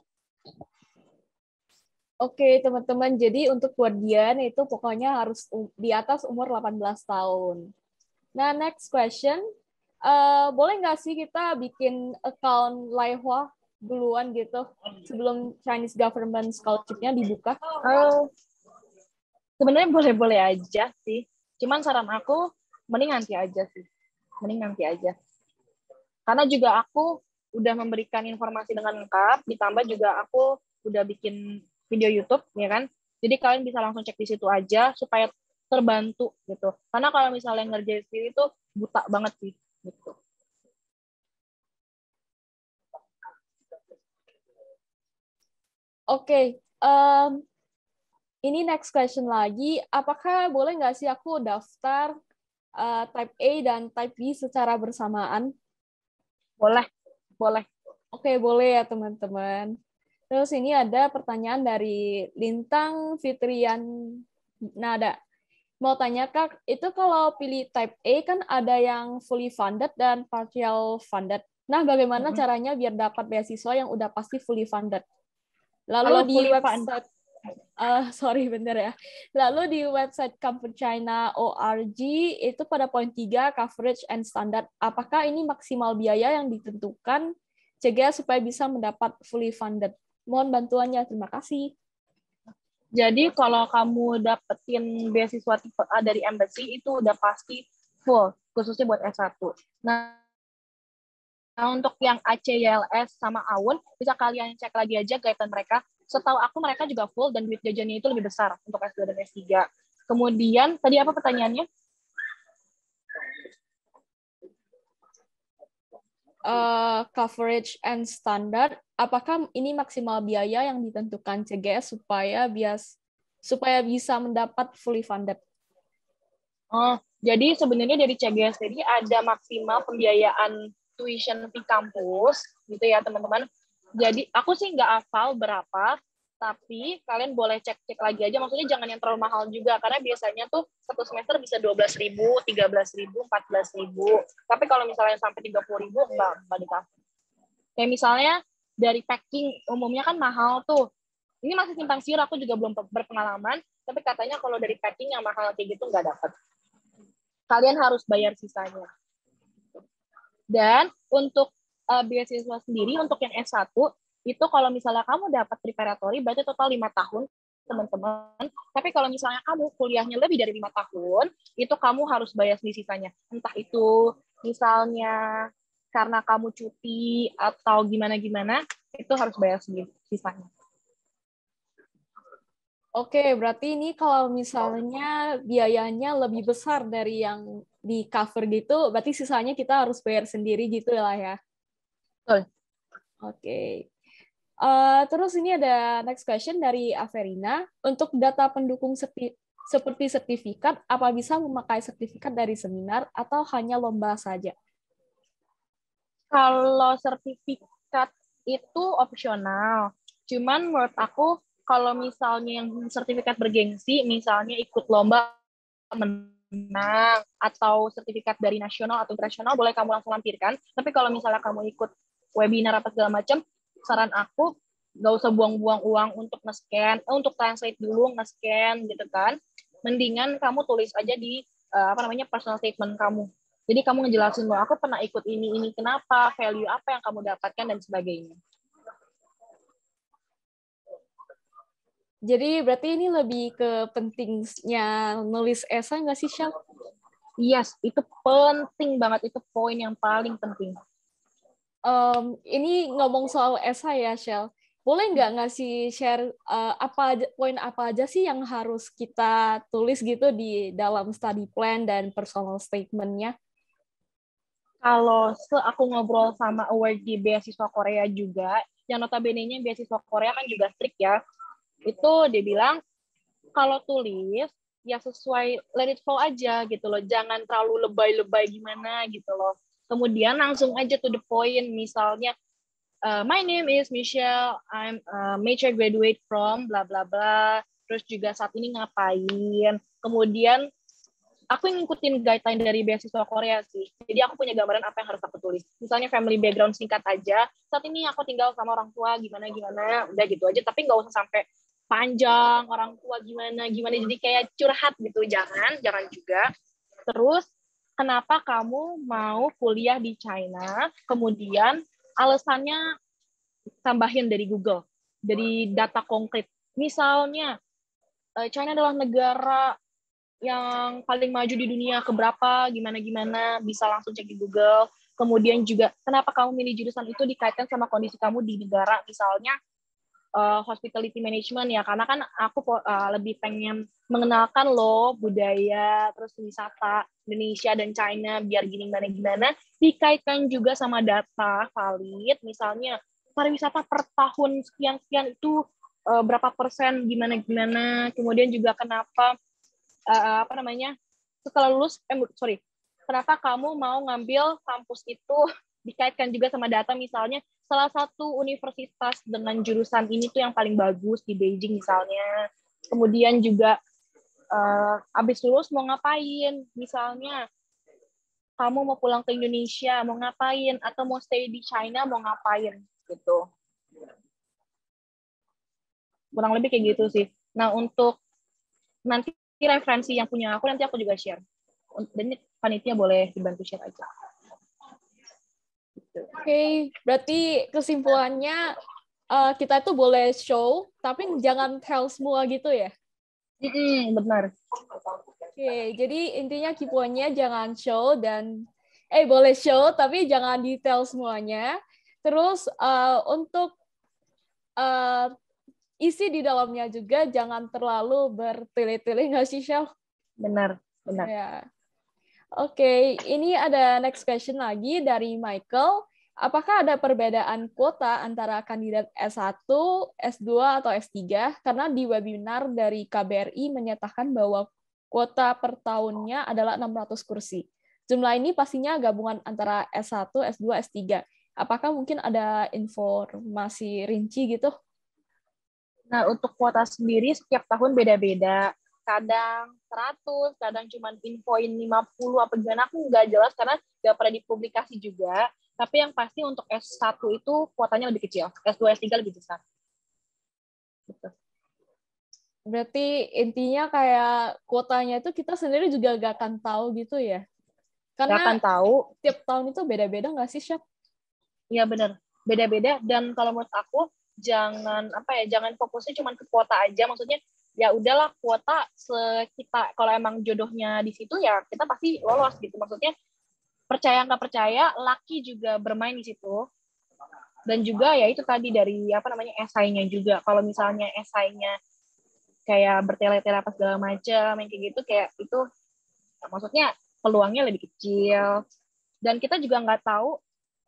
Oke, teman-teman. Jadi untuk Guardian itu pokoknya harus di atas umur 18 tahun. Nah, next question. Boleh nggak sih kita bikin account Laihua duluan gitu sebelum Chinese government scholarship-nya dibuka? Sebenarnya boleh-boleh aja sih. Cuman saran aku mending nanti aja sih. Mending nanti aja. Karena juga aku udah memberikan informasi dengan lengkap, ditambah juga aku udah bikin video YouTube, ya kan? Jadi kalian bisa langsung cek di situ aja supaya terbantu gitu. Karena kalau misalnya ngerjain sendiri itu buta banget sih gitu. Oke, ini next question lagi. Apakah boleh nggak sih aku daftar Type A dan Type B secara bersamaan? Boleh, boleh. Oke, boleh ya teman-teman. Terus ini ada pertanyaan dari Lintang Fitrian Nada. Mau tanya Kak, itu kalau pilih Type A kan ada yang fully funded dan partial funded. Nah, bagaimana caranya biar dapat beasiswa yang udah pasti fully funded? Lalu Kalau di fully website sorry bentar ya. Lalu di website Kampus China ORG itu pada poin 3 coverage and standard. Apakah ini maksimal biaya yang ditentukan CGA supaya bisa mendapat fully funded? Mohon bantuannya. Terima kasih. Jadi kalau kamu dapetin beasiswa tipe A dari embassy itu udah pasti full, khususnya buat S1. Nah, untuk yang ACYLS sama AUN, bisa kalian cek lagi aja guideline mereka. Setahu aku mereka juga full dan duit jajannya itu lebih besar untuk S2 dan S3. Kemudian, tadi apa pertanyaannya? Coverage and standard, apakah ini maksimal biaya yang ditentukan CGS supaya bisa mendapat fully funded? Oh, jadi sebenarnya dari CGS jadi ada maksimal pembiayaan tuition fee kampus, gitu ya teman-teman. Jadi aku sih nggak hafal berapa, tapi kalian boleh cek-cek lagi aja. Maksudnya jangan yang terlalu mahal juga, karena biasanya tuh satu semester bisa 12.000, 13.000, 14.000. Tapi kalau misalnya sampai 30.000, nggak dikasih. Kayak misalnya dari packing, umumnya kan mahal tuh. Ini masih simpang siur, aku juga belum berpengalaman, tapi katanya kalau dari packing yang mahal kayak gitu nggak dapat. Kalian harus bayar sisanya. Dan untuk beasiswa sendiri, untuk yang S1, itu kalau misalnya kamu dapat preparatory, berarti total 5 tahun, teman-teman. Tapi kalau misalnya kamu kuliahnya lebih dari 5 tahun, itu kamu harus bayar di sisanya. Entah itu misalnya karena kamu cuti atau gimana-gimana, itu harus bayar sendiri sisanya. Oke, berarti ini kalau misalnya biayanya lebih besar dari yang di cover gitu, berarti sisanya kita harus bayar sendiri gitu lah ya. Betul. Oke. Terus ini ada next question dari Averina. Untuk data pendukung seperti sertifikat, apa bisa memakai sertifikat dari seminar atau hanya lomba saja? Kalau sertifikat itu opsional. Cuman menurut aku, kalau misalnya yang sertifikat bergengsi, misalnya ikut lomba menang, atau sertifikat dari nasional atau internasional, boleh kamu langsung lampirkan. Tapi kalau misalnya kamu ikut webinar atau segala macam, saran aku, nggak usah buang-buang uang untuk nge-scan, untuk translate dulu, nge-scan gitu kan. Mendingan kamu tulis aja di personal statement kamu. Jadi kamu ngejelasin loh, aku pernah ikut ini kenapa, value apa yang kamu dapatkan dan sebagainya. Jadi berarti ini lebih ke pentingnya nulis esai nggak sih, Shell? Yes, itu penting banget, itu poin yang paling penting. Ini ngomong soal esai ya, Shell. Boleh nggak ngasih share poin apa aja sih yang harus kita tulis gitu di dalam study plan dan personal statement-nya? Kalau aku ngobrol sama award di beasiswa Korea juga, yang notabene-nya beasiswa Korea kan juga strict ya, itu dia bilang, kalau tulis, ya sesuai, let it flow aja gitu loh, jangan terlalu lebay-lebay gimana gitu loh. Kemudian langsung aja to the point, misalnya, my name is Michelle, I'm a major graduate from bla bla bla, terus juga saat ini ngapain, kemudian aku ngikutin guideline dari beasiswa Korea sih. Jadi aku punya gambaran apa yang harus aku tulis. Misalnya family background singkat aja. Saat ini aku tinggal sama orang tua gimana, udah gitu aja. Tapi nggak usah sampai panjang, orang tua gimana. Jadi kayak curhat gitu. Jangan juga. Terus, kenapa kamu mau kuliah di China? Kemudian alasannya tambahin dari Google, dari data konkret. Misalnya, China adalah negara yang paling maju di dunia keberapa, gimana, bisa langsung cek di Google. Kemudian juga, kenapa kamu milih jurusan itu dikaitkan sama kondisi kamu di negara, misalnya hospitality management ya, karena kan aku lebih pengen mengenalkan loh budaya, terus wisata Indonesia dan China, biar gimana, dikaitkan juga sama data valid, misalnya pariwisata per tahun sekian itu berapa persen, gimana, kemudian juga kenapa setelah lulus, kenapa kamu mau ngambil kampus itu, dikaitkan juga sama data, misalnya salah satu universitas dengan jurusan ini tuh yang paling bagus di Beijing misalnya, kemudian juga abis lulus mau ngapain, misalnya kamu mau pulang ke Indonesia mau ngapain, atau mau stay di China mau ngapain gitu, kurang lebih kayak gitu sih. Nah, untuk nanti referensi yang punya aku nanti aku juga share. Dan panitia boleh dibantu share aja. Oke, berarti kesimpulannya kita itu boleh show, tapi jangan tell semua gitu ya? Benar. Oke, jadi intinya key point-nya jangan show dan boleh show tapi jangan detail semuanya. Terus untuk isi di dalamnya juga jangan terlalu bertele-tele, nggak sih, Shell? Benar. Ya. Oke, ini ada next question lagi dari Michael. Apakah ada perbedaan kuota antara kandidat S1, S2, atau S3? Karena di webinar dari KBRI menyatakan bahwa kuota per tahunnya adalah 600 kursi. Jumlah ini pastinya gabungan antara S1, S2, S3. Apakah mungkin ada informasi rinci gitu? Nah, untuk kuota sendiri setiap tahun beda-beda. Kadang 100, kadang cuma infoin 50, apa gimana, aku nggak jelas karena nggak pernah dipublikasi juga. Tapi yang pasti untuk S1 itu kuotanya lebih kecil, S2, S3 lebih besar. Gitu. Berarti intinya kayak kuotanya itu kita sendiri juga nggak akan tahu gitu ya? Karena nggak akan tahu. Tiap tahun itu beda-beda nggak sih, Syaf? Iya benar, beda-beda. Dan kalau menurut aku jangan fokusnya cuma ke kuota aja. Maksudnya ya udahlah, kuota kita kalau emang jodohnya di situ ya kita pasti lolos gitu. Maksudnya percaya nggak percaya, laki juga bermain di situ. Dan juga ya itu tadi dari esainya juga. Kalau misalnya esainya kayak bertele-tele apa segala macam yang kayak gitu, kayak itu maksudnya peluangnya lebih kecil. Dan kita juga nggak tahu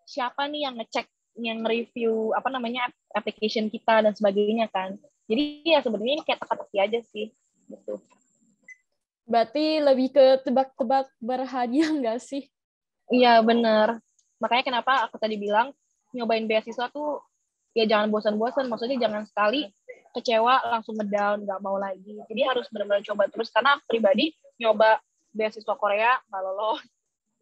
siapa nih yang ngecek, yang review application kita dan sebagainya kan. Jadi ya sebenarnya ini kayak teka-teki aja sih gitu. Berarti lebih ke tebak-tebak berhadiah nggak sih? Iya bener. Makanya kenapa aku tadi bilang nyobain beasiswa tuh ya jangan bosan-bosan. Maksudnya jangan sekali kecewa langsung ngedown, nggak mau lagi. Jadi harus benar-benar coba terus. Karena aku pribadi nyoba beasiswa Korea nggak lolos.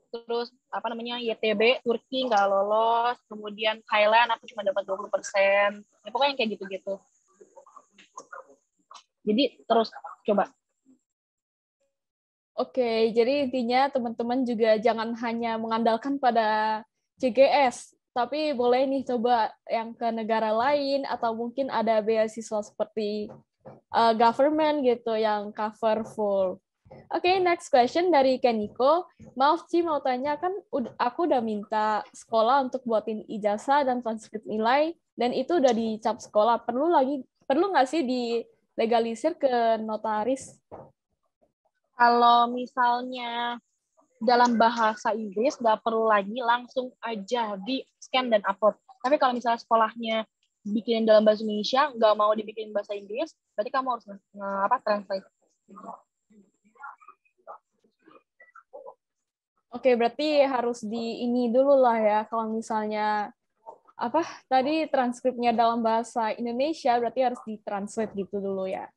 Terus YTB Turki nggak lolos, kemudian Thailand aku cuma dapat 20%. Ya pokoknya kayak gitu-gitu. Jadi terus coba. Oke, jadi intinya teman-teman juga jangan hanya mengandalkan pada CGS, tapi boleh nih coba yang ke negara lain atau mungkin ada beasiswa seperti government gitu yang cover full. Oke, next question dari Keniko. Maaf Ci, mau tanya kan aku udah minta sekolah untuk buatin ijazah dan transkrip nilai dan itu udah dicap sekolah. Perlu nggak sih dilegalisir ke notaris? Kalau misalnya dalam bahasa Inggris nggak perlu lagi langsung aja di scan dan upload. Tapi kalau misalnya sekolahnya bikin dalam bahasa Indonesia, nggak mau dibikin bahasa Inggris, berarti kamu harus translate. Oke, berarti harus di ini dulu lah ya. Kalau misalnya tadi transkripnya dalam bahasa Indonesia, berarti harus ditranslate gitu dulu ya.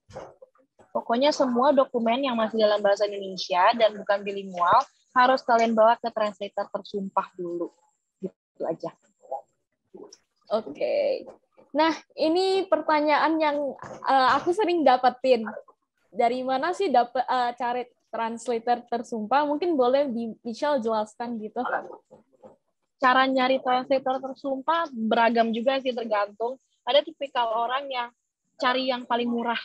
Pokoknya semua dokumen yang masih dalam bahasa Indonesia dan bukan bilingual harus kalian bawa ke translator tersumpah dulu. Gitu aja. Oke. Nah, ini pertanyaan yang aku sering dapetin. Dari mana sih cari translator tersumpah? Mungkin boleh di Michelle jelaskan gitu. Cara nyari translator tersumpah beragam juga sih, tergantung. Ada tipikal orang yang cari yang paling murah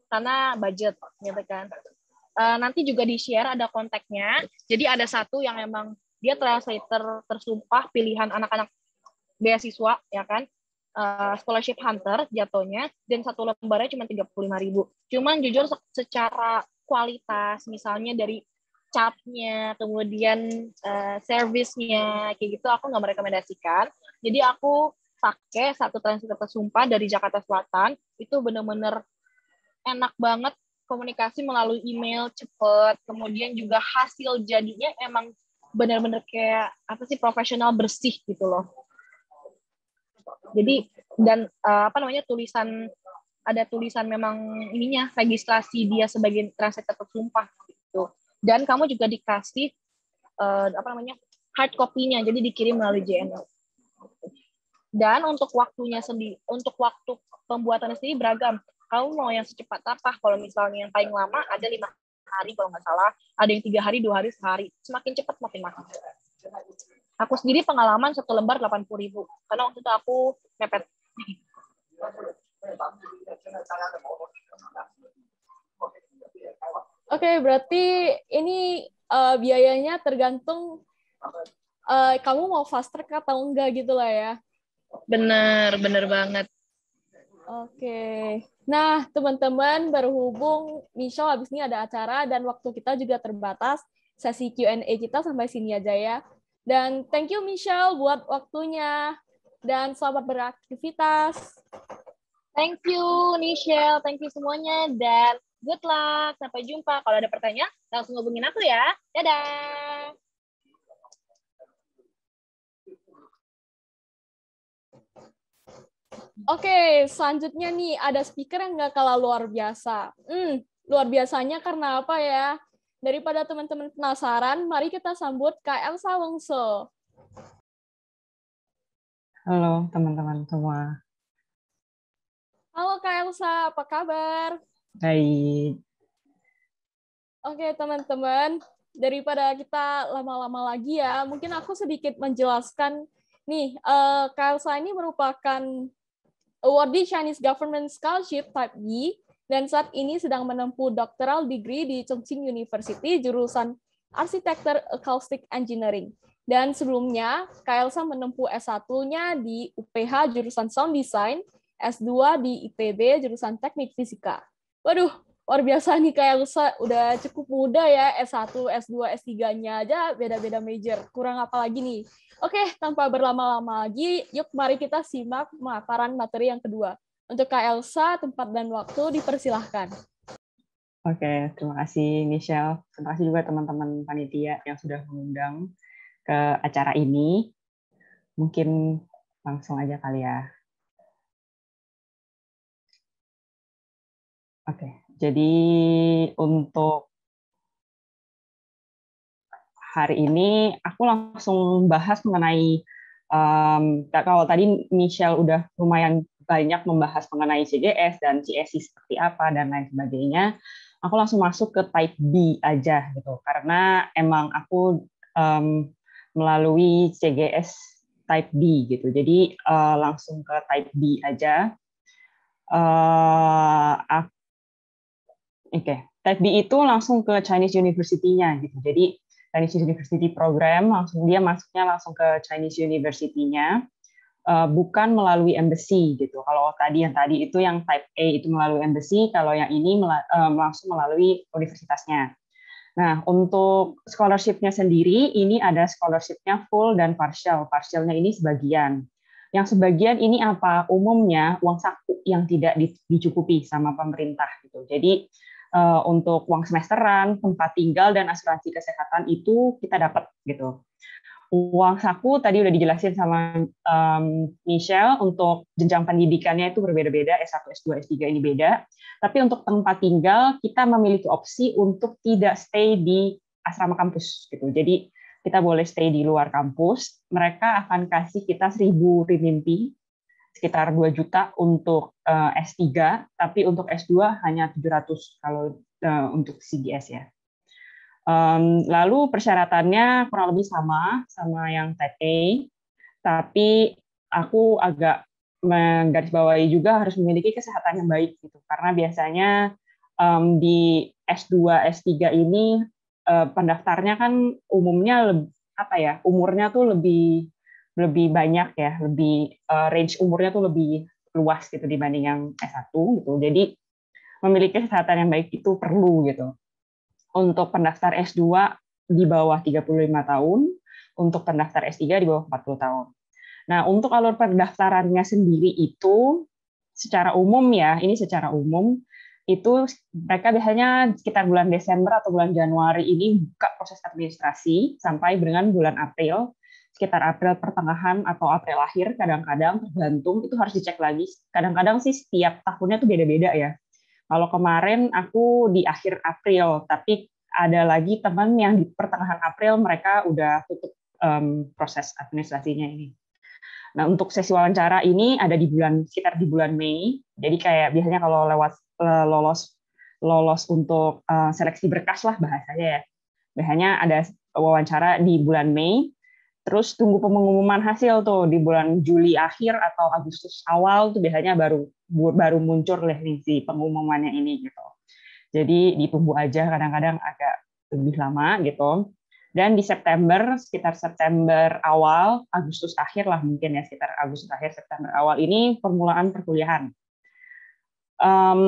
karena budget, gitu kan. Nanti juga di-share ada kontaknya. Jadi ada satu yang emang dia translator tersumpah pilihan anak-anak beasiswa, ya kan. Scholarship Hunter jatuhnya, dan satu lembarnya cuma 35.000. Cuman jujur secara kualitas, misalnya dari capnya, kemudian service-nya, kayak gitu aku nggak merekomendasikan. Jadi aku pakai satu translator tersumpah dari Jakarta Selatan, itu bener-bener enak banget, komunikasi melalui email cepet, kemudian juga hasil jadinya emang bener-bener kayak profesional, bersih gitu loh. Jadi dan ada tulisan memang ininya, registrasi dia sebagai translator tersumpah gitu. Dan kamu juga dikasih hard copy-nya, jadi dikirim melalui JNL. Dan untuk waktunya sendiri, untuk waktu pembuatannya sendiri beragam. Kamu mau yang secepat apa? Kalau misalnya yang paling lama ada 5 hari kalau nggak salah, ada yang 3 hari, 2 hari, sehari. Semakin cepat makin mahal. Aku sendiri pengalaman 1 lembar 80.000 karena waktu itu aku mepet. Oke, berarti ini biayanya tergantung kamu mau fast track atau enggak gitu lah ya. Bener banget. Oke. Nah, teman-teman, berhubung Michelle habis ini ada acara dan waktu kita juga terbatas, sesi Q&A kita sampai sini aja ya. Dan thank you Michelle buat waktunya dan selamat beraktivitas. Thank you Michelle, thank you semuanya dan good luck. Sampai jumpa. Kalau ada pertanyaan langsung hubungin aku ya. Dadah. Oke, selanjutnya nih ada speaker yang nggak kalah luar biasa. Luar biasanya karena apa ya? Daripada teman-teman penasaran, mari kita sambut Kak Elsa Wongso. Halo teman-teman semua. Halo Kak Elsa, apa kabar? Baik. Oke teman-teman, daripada kita lama-lama lagi ya, mungkin aku sedikit menjelaskan nih, Kak Elsa ini merupakan awardee Chinese Government Scholarship Type B, dan saat ini sedang menempuh doctoral degree di Chongqing University, jurusan Arsitektur Acoustic Engineering. Dan sebelumnya, Kak Elsa menempuh S1-nya di UPH, jurusan Sound Design, S2 di ITB, jurusan Teknik Fisika. Waduh, luar biasa nih Kak Elsa, udah cukup muda ya, S1, S2, S3-nya aja beda-beda major. Kurang apa lagi nih? Oke, tanpa berlama-lama lagi, yuk mari kita simak pemaparan materi yang kedua. Untuk Kak Elsa, tempat dan waktu dipersilahkan. Oke, terima kasih Michelle. Terima kasih juga teman-teman panitia yang sudah mengundang ke acara ini. Mungkin langsung aja kali ya. Oke, jadi untuk hari ini aku langsung bahas mengenai kalau tadi Michelle udah lumayan banyak membahas mengenai CGS dan CSC seperti apa dan lain sebagainya. aku langsung masuk ke type B aja gitu, karena emang aku melalui CGS type B gitu, jadi langsung ke type B aja. Oke, type B itu langsung ke Chinese University-nya gitu. Jadi Chinese University program dia masuknya langsung ke Chinese University-nya, bukan melalui embassy gitu. Kalau yang tadi itu yang type A itu melalui embassy, kalau yang ini langsung melalui universitasnya. Nah, untuk scholarship-nya sendiri, ini ada scholarship-nya full dan partial. Partialnya ini sebagian. Yang sebagian ini apa? Umumnya uang saku yang tidak dicukupi sama pemerintah gitu. Jadi untuk uang semesteran, tempat tinggal dan asuransi kesehatan itu kita dapat gitu. Uang saku tadi udah dijelasin sama Michelle, untuk jenjang pendidikannya itu berbeda-beda, S1, S2, S3 ini beda. Tapi untuk tempat tinggal kita memiliki opsi untuk tidak stay di asrama kampus gitu. Jadi kita boleh stay di luar kampus. Mereka akan kasih kita 1.000 renminbi, sekitar 2 juta untuk S3, tapi untuk S2 hanya 700 kalau untuk CGS ya. Lalu persyaratannya kurang lebih sama yang type A, tapi aku agak menggarisbawahi juga harus memiliki kesehatan yang baik gitu, karena biasanya di S2, S3 ini pendaftarnya kan umumnya umurnya tuh lebih banyak ya, range umurnya tuh lebih luas gitu dibanding yang S1 gitu. Jadi memiliki kesehatan yang baik itu perlu gitu. Untuk pendaftar S2 di bawah 35 tahun, untuk pendaftar S3 di bawah 40 tahun. Nah, untuk alur pendaftarannya sendiri itu secara umum ya, itu mereka biasanya sekitar bulan Desember atau bulan Januari ini buka proses administrasi sampai dengan bulan April, sekitar April pertengahan atau April akhir, kadang-kadang tergantung, itu harus dicek lagi. Kadang-kadang sih setiap tahunnya tuh beda-beda ya. Kalau kemarin aku di akhir April, tapi ada lagi teman yang di pertengahan April mereka udah tutup proses administrasinya ini. Nah, untuk sesi wawancara ini ada sekitar di bulan Mei. Jadi kayak biasanya kalau lolos untuk seleksi berkas lah bahasanya ya. Biasanya ada wawancara di bulan Mei. Terus tunggu pengumuman hasil tuh di bulan Juli akhir atau Agustus awal tuh biasanya baru muncul si pengumumannya ini gitu. Jadi ditunggu aja, kadang-kadang agak lebih lama gitu. Dan di sekitar September awal, Agustus akhir lah mungkin ya, sekitar Agustus akhir, September awal ini permulaan perkuliahan.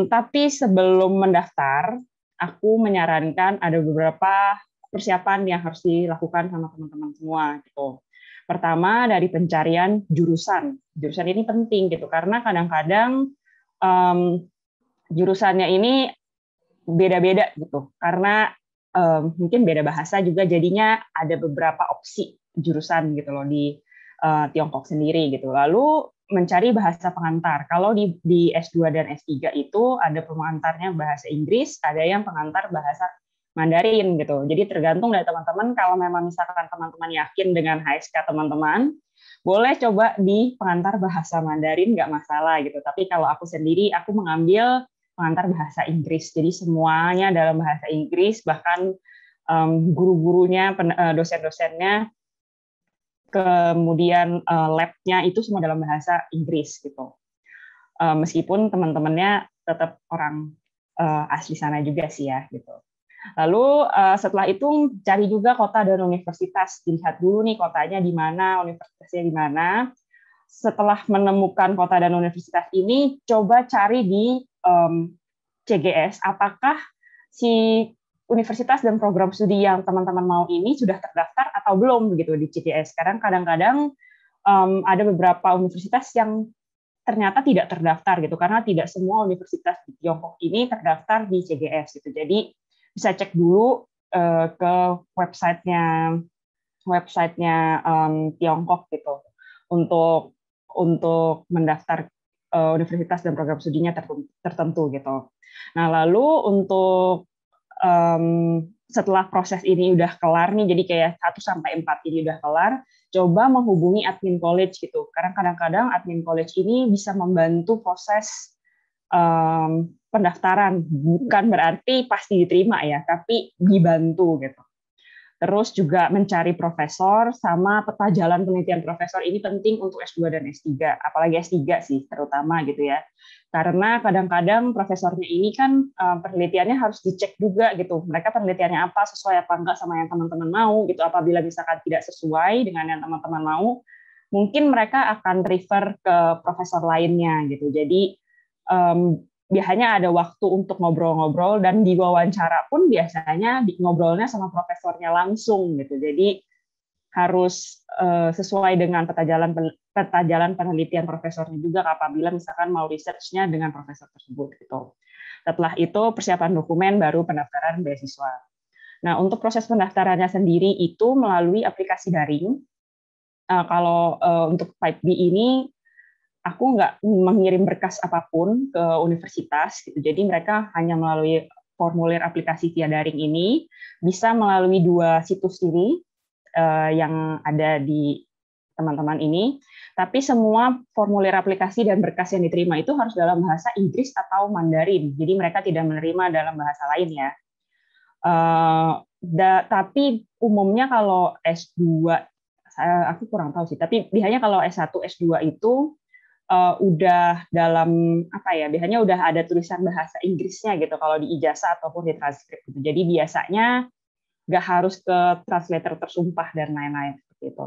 Tapi sebelum mendaftar, aku menyarankan ada beberapa persiapan yang harus dilakukan sama teman-teman semua gitu. Pertama dari pencarian jurusan. Jurusan ini penting gitu karena kadang-kadang jurusannya ini beda-beda gitu. Karena mungkin beda bahasa juga, jadinya ada beberapa opsi jurusan gitu loh di Tiongkok sendiri gitu. Lalu mencari bahasa pengantar. Kalau di S2 dan S3 itu ada pengantarnya bahasa Inggris, ada yang pengantar bahasa Mandarin gitu. Jadi tergantung dari teman-teman. Kalau memang misalkan teman-teman yakin dengan HSK teman-teman, boleh coba di pengantar bahasa Mandarin, nggak masalah gitu. Tapi kalau aku sendiri, aku mengambil pengantar bahasa Inggris. Jadi semuanya dalam bahasa Inggris, bahkan guru-gurunya, dosen-dosennya, kemudian lab-nya itu semua dalam bahasa Inggris gitu. Meskipun teman-temannya tetap orang asli sana juga sih ya gitu. Lalu setelah itu cari juga kota dan universitas, dilihat dulu nih kotanya di mana, universitasnya di mana. Setelah menemukan kota dan universitas ini, coba cari di CGS, apakah si universitas dan program studi yang teman-teman mau ini sudah terdaftar atau belum begitu di CGS. Kadang-kadang ada beberapa universitas yang ternyata tidak terdaftar gitu, karena tidak semua universitas di Tiongkok ini terdaftar di CGS gitu. Jadi bisa cek dulu ke websitenya Tiongkok gitu untuk mendaftar universitas dan program studinya tertentu gitu. Nah lalu untuk setelah proses ini udah kelar nih, jadi kayak 1-4 ini udah kelar, coba menghubungi admin college gitu. Karena kadang-kadang admin college ini bisa membantu proses pendaftaran, bukan berarti pasti diterima ya, tapi dibantu gitu. Terus juga mencari profesor sama peta jalan penelitian profesor ini penting untuk S2 dan S3, apalagi S3 sih terutama gitu ya. Karena kadang-kadang profesornya ini kan penelitiannya harus dicek juga gitu. Mereka penelitiannya apa, sesuai apa enggak sama yang teman-teman mau gitu. Apabila misalkan tidak sesuai dengan yang teman-teman mau, mungkin mereka akan refer ke profesor lainnya gitu. Jadi biasanya ada waktu untuk ngobrol-ngobrol, dan di wawancara pun biasanya ngobrolnya sama profesornya langsung gitu. Jadi harus sesuai dengan peta jalan penelitian profesornya juga apabila misalkan mau research-nya dengan profesor tersebut gitu. Setelah itu persiapan dokumen, baru pendaftaran beasiswa. Nah, untuk proses pendaftarannya sendiri itu melalui aplikasi daring. Kalau untuk Type B ini aku nggak mengirim berkas apapun ke universitas gitu. Jadi mereka hanya melalui formulir aplikasi via daring ini, bisa melalui 2 situs ini yang ada di teman-teman ini. Tapi semua formulir aplikasi dan berkas yang diterima itu harus dalam bahasa Inggris atau Mandarin. Jadi mereka tidak menerima dalam bahasa lain ya. Tapi umumnya kalau S2, aku kurang tahu sih. Tapi biasanya kalau S1, S2 itu udah dalam biasanya udah ada tulisan bahasa Inggrisnya gitu kalau di ijazah ataupun di transkrip gitu. Jadi biasanya nggak harus ke translator tersumpah dan lain-lain seperti itu.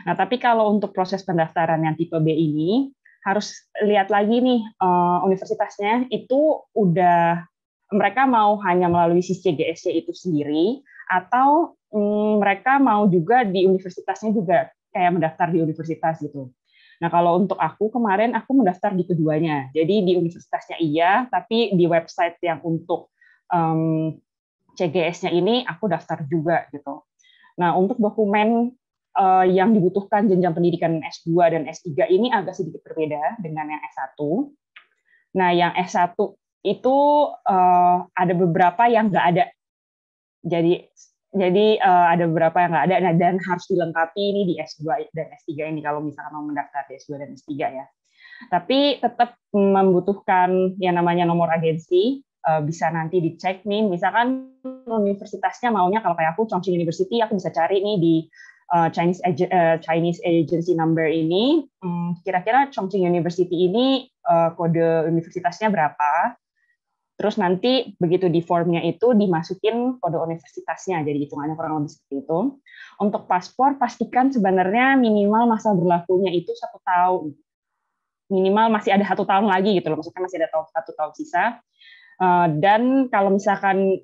Nah, tapi kalau untuk proses pendaftaran yang tipe B ini harus lihat lagi nih universitasnya itu udah mereka mau hanya melalui CGSC itu sendiri, atau mereka mau juga di universitasnya juga kayak mendaftar di universitas gitu. Nah, kalau untuk aku kemarin aku mendaftar di keduanya. Jadi di universitasnya iya, tapi di website yang untuk CGS-nya ini aku daftar juga gitu. Nah, untuk dokumen yang dibutuhkan jenjang pendidikan S2 dan S3 ini agak sedikit berbeda dengan yang S1. Nah, yang S1 itu ada beberapa yang nggak ada. Jadi ada beberapa yang nggak ada, dan harus dilengkapi ini di S2 dan S3 ini kalau misalkan mau mendaftar di S2 dan S3 ya. Tapi tetap membutuhkan yang namanya nomor agensi, bisa nanti dicek nih, misalkan universitasnya maunya kalau kayak aku Chongqing University, aku bisa cari nih di Chinese Agency Number ini, kira-kira Chongqing University ini kode universitasnya berapa. Terus nanti begitu di formnya itu dimasukin kode universitasnya, jadi hitungannya kurang lebih seperti itu. Untuk paspor, pastikan sebenarnya minimal masa berlakunya itu 1 tahun. Minimal masih ada 1 tahun lagi gitu loh, maksudnya masih ada 1 tahun sisa. Dan kalau misalkan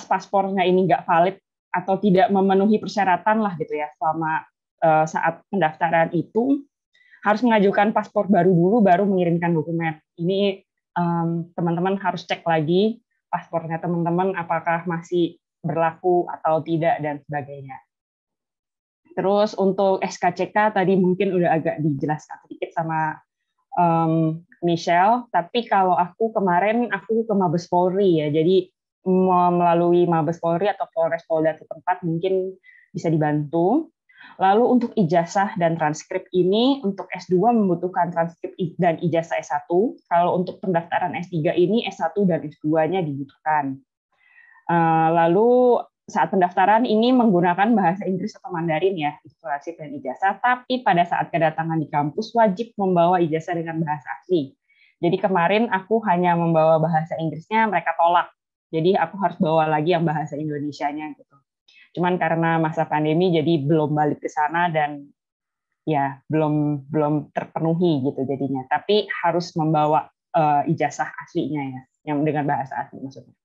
paspornya ini nggak valid atau tidak memenuhi persyaratan lah gitu ya, selama saat pendaftaran itu harus mengajukan paspor baru dulu, baru mengirimkan dokumen. Ini teman-teman harus cek lagi paspornya teman-teman apakah masih berlaku atau tidak dan sebagainya. Terus untuk SKCK tadi mungkin udah agak dijelaskan sedikit sama Michelle, tapi kalau aku kemarin aku ke Mabes Polri ya, jadi melalui Mabes Polri atau Polres Polda setempat mungkin bisa dibantu. Lalu untuk ijazah dan transkrip ini, untuk S2 membutuhkan transkrip dan ijazah S1. Kalau untuk pendaftaran S3 ini S1 dan S2-nya dibutuhkan. Lalu saat pendaftaran ini menggunakan bahasa Inggris atau Mandarin ya, transkrip dan ijazah. Tapi pada saat kedatangan di kampus wajib membawa ijazah dengan bahasa asli. Jadi kemarin aku hanya membawa bahasa Inggrisnya, mereka tolak. Jadi aku harus bawa lagi yang bahasa Indonesianya gitu. Cuman karena masa pandemi jadi belum balik ke sana dan ya belum terpenuhi gitu jadinya. Tapi harus membawa ijazah aslinya ya, yang dengan bahasa asli maksudnya.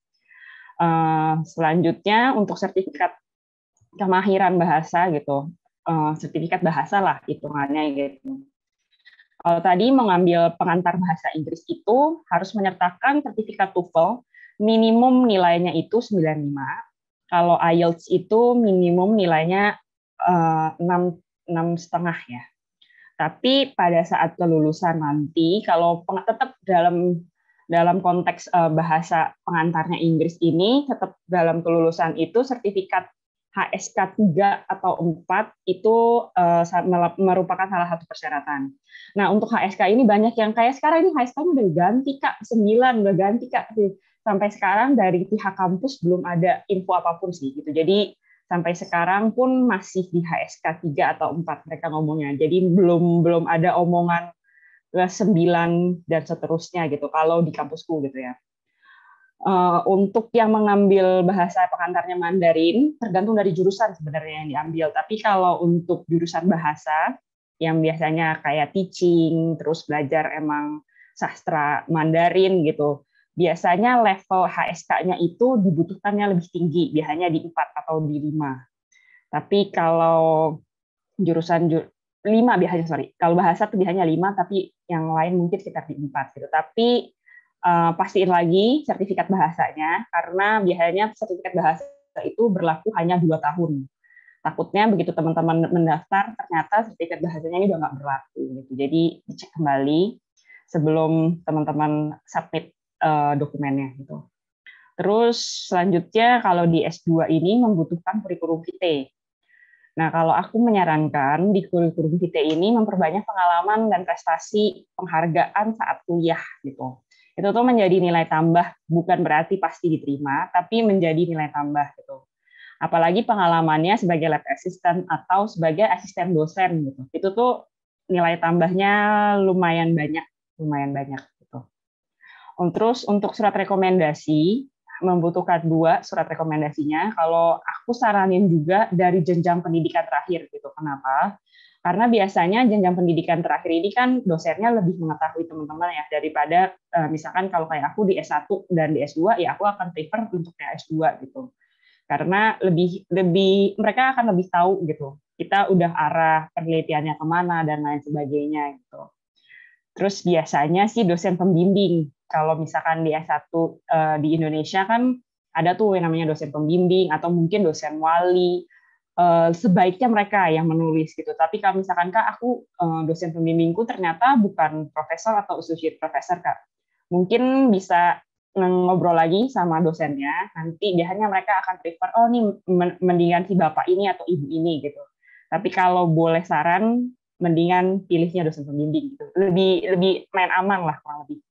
Selanjutnya untuk sertifikat kemahiran bahasa gitu, sertifikat bahasa lah hitungannya gitu. Kalau tadi mengambil pengantar bahasa Inggris itu harus menyertakan sertifikat TOEFL, minimum nilainya itu 95. Kalau IELTS itu minimum nilainya 6,5 ya. Tapi pada saat kelulusan nanti, kalau tetap dalam konteks bahasa pengantarnya Inggris ini, tetap dalam kelulusan itu sertifikat HSK 3 atau 4 itu merupakan salah satu persyaratan. Nah, untuk HSK ini banyak yang kayak sekarang ini HSK-nya udah ganti, Kak. 9 udah ganti, Kak. Sampai sekarang dari pihak kampus belum ada info apapun sih gitu. Jadi sampai sekarang pun masih di HSK 3 atau 4 mereka ngomongnya. Jadi belum ada omongan 9 dan seterusnya gitu kalau di kampusku gitu ya. Untuk yang mengambil bahasa pengantarnya Mandarin, tergantung dari jurusan sebenarnya yang diambil. Tapi kalau untuk jurusan bahasa, yang biasanya kayak teaching, terus belajar emang sastra Mandarin gitu, biasanya level HSK-nya itu dibutuhkannya lebih tinggi, biasanya di 4 atau di 5. Tapi kalau jurusan 5 biasanya, kalau bahasa tuh biasanya 5, tapi yang lain mungkin sekitar di 4 gitu. Tapi pastiin lagi sertifikat bahasanya, karena biasanya sertifikat bahasa itu berlaku hanya 2 tahun. Takutnya begitu teman-teman mendaftar, ternyata sertifikat bahasanya ini udah nggak berlaku. Gitu. Jadi dicek kembali sebelum teman-teman submit dokumennya. Gitu. Terus selanjutnya kalau di S2 ini membutuhkan kurikulum vitae. Nah, kalau aku menyarankan di kurikulum vitae ini memperbanyak pengalaman dan prestasi penghargaan saat kuliah gitu. Itu tuh menjadi nilai tambah, bukan berarti pasti diterima, tapi menjadi nilai tambah gitu. Apalagi pengalamannya sebagai lab assistant atau sebagai asisten dosen gitu. Itu tuh nilai tambahnya lumayan banyak gitu. Terus untuk surat rekomendasi membutuhkan 2 surat rekomendasinya. Kalau aku saranin juga dari jenjang pendidikan terakhir gitu. Kenapa? Karena biasanya jenjang pendidikan terakhir ini kan dosennya lebih mengetahui teman-teman ya daripada misalkan kalau kayak aku di S1 dan di S2 ya aku akan prefer untuk kayak S2 gitu. Karena lebih mereka akan lebih tahu gitu. Kita udah arah penelitiannya kemana dan lain sebagainya gitu. Terus biasanya sih dosen pembimbing. Kalau misalkan di S1 di Indonesia kan ada tuh yang namanya dosen pembimbing atau mungkin dosen wali. Sebaiknya mereka yang menulis gitu. Tapi kalau misalkan Kak, aku dosen pembimbingku ternyata bukan profesor atau associate professor Kak. Mungkin bisa ngobrol lagi sama dosennya. Nanti biasanya mereka akan prefer, oh nih mendingan si bapak ini atau ibu ini gitu. Tapi kalau boleh saran, mendingan pilihnya dosen pembimbing gitu. Lebih main aman lah kurang lebih.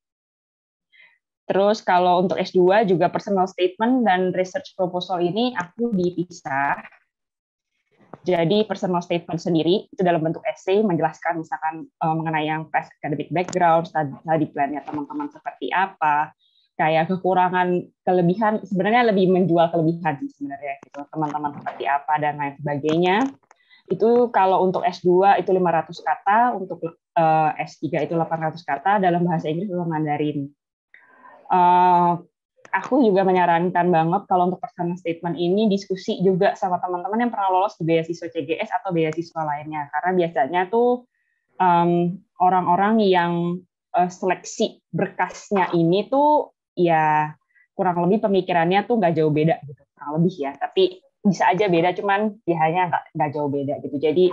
Terus kalau untuk S2 juga personal statement dan research proposal ini aku dipisah. Jadi personal statement sendiri itu dalam bentuk essay menjelaskan misalkan mengenai yang past academic background, study plan-nya teman-teman seperti apa, kayak kekurangan, kelebihan, sebenarnya lebih menjual kelebihan sih sebenarnya gitu, teman-teman seperti apa dan lain sebagainya. Itu kalau untuk S2 itu 500 kata, untuk S3 itu 800 kata dalam bahasa Inggris atau Mandarin. Aku juga menyarankan banget kalau untuk personal statement ini diskusi juga sama teman-teman yang pernah lolos di beasiswa CGS atau beasiswa lainnya. Karena biasanya tuh orang-orang yang seleksi berkasnya ini tuh ya kurang lebih pemikirannya tuh nggak jauh beda gitu, kurang lebih ya. Tapi bisa aja beda, cuman biasanya nggak jauh beda gitu. Jadi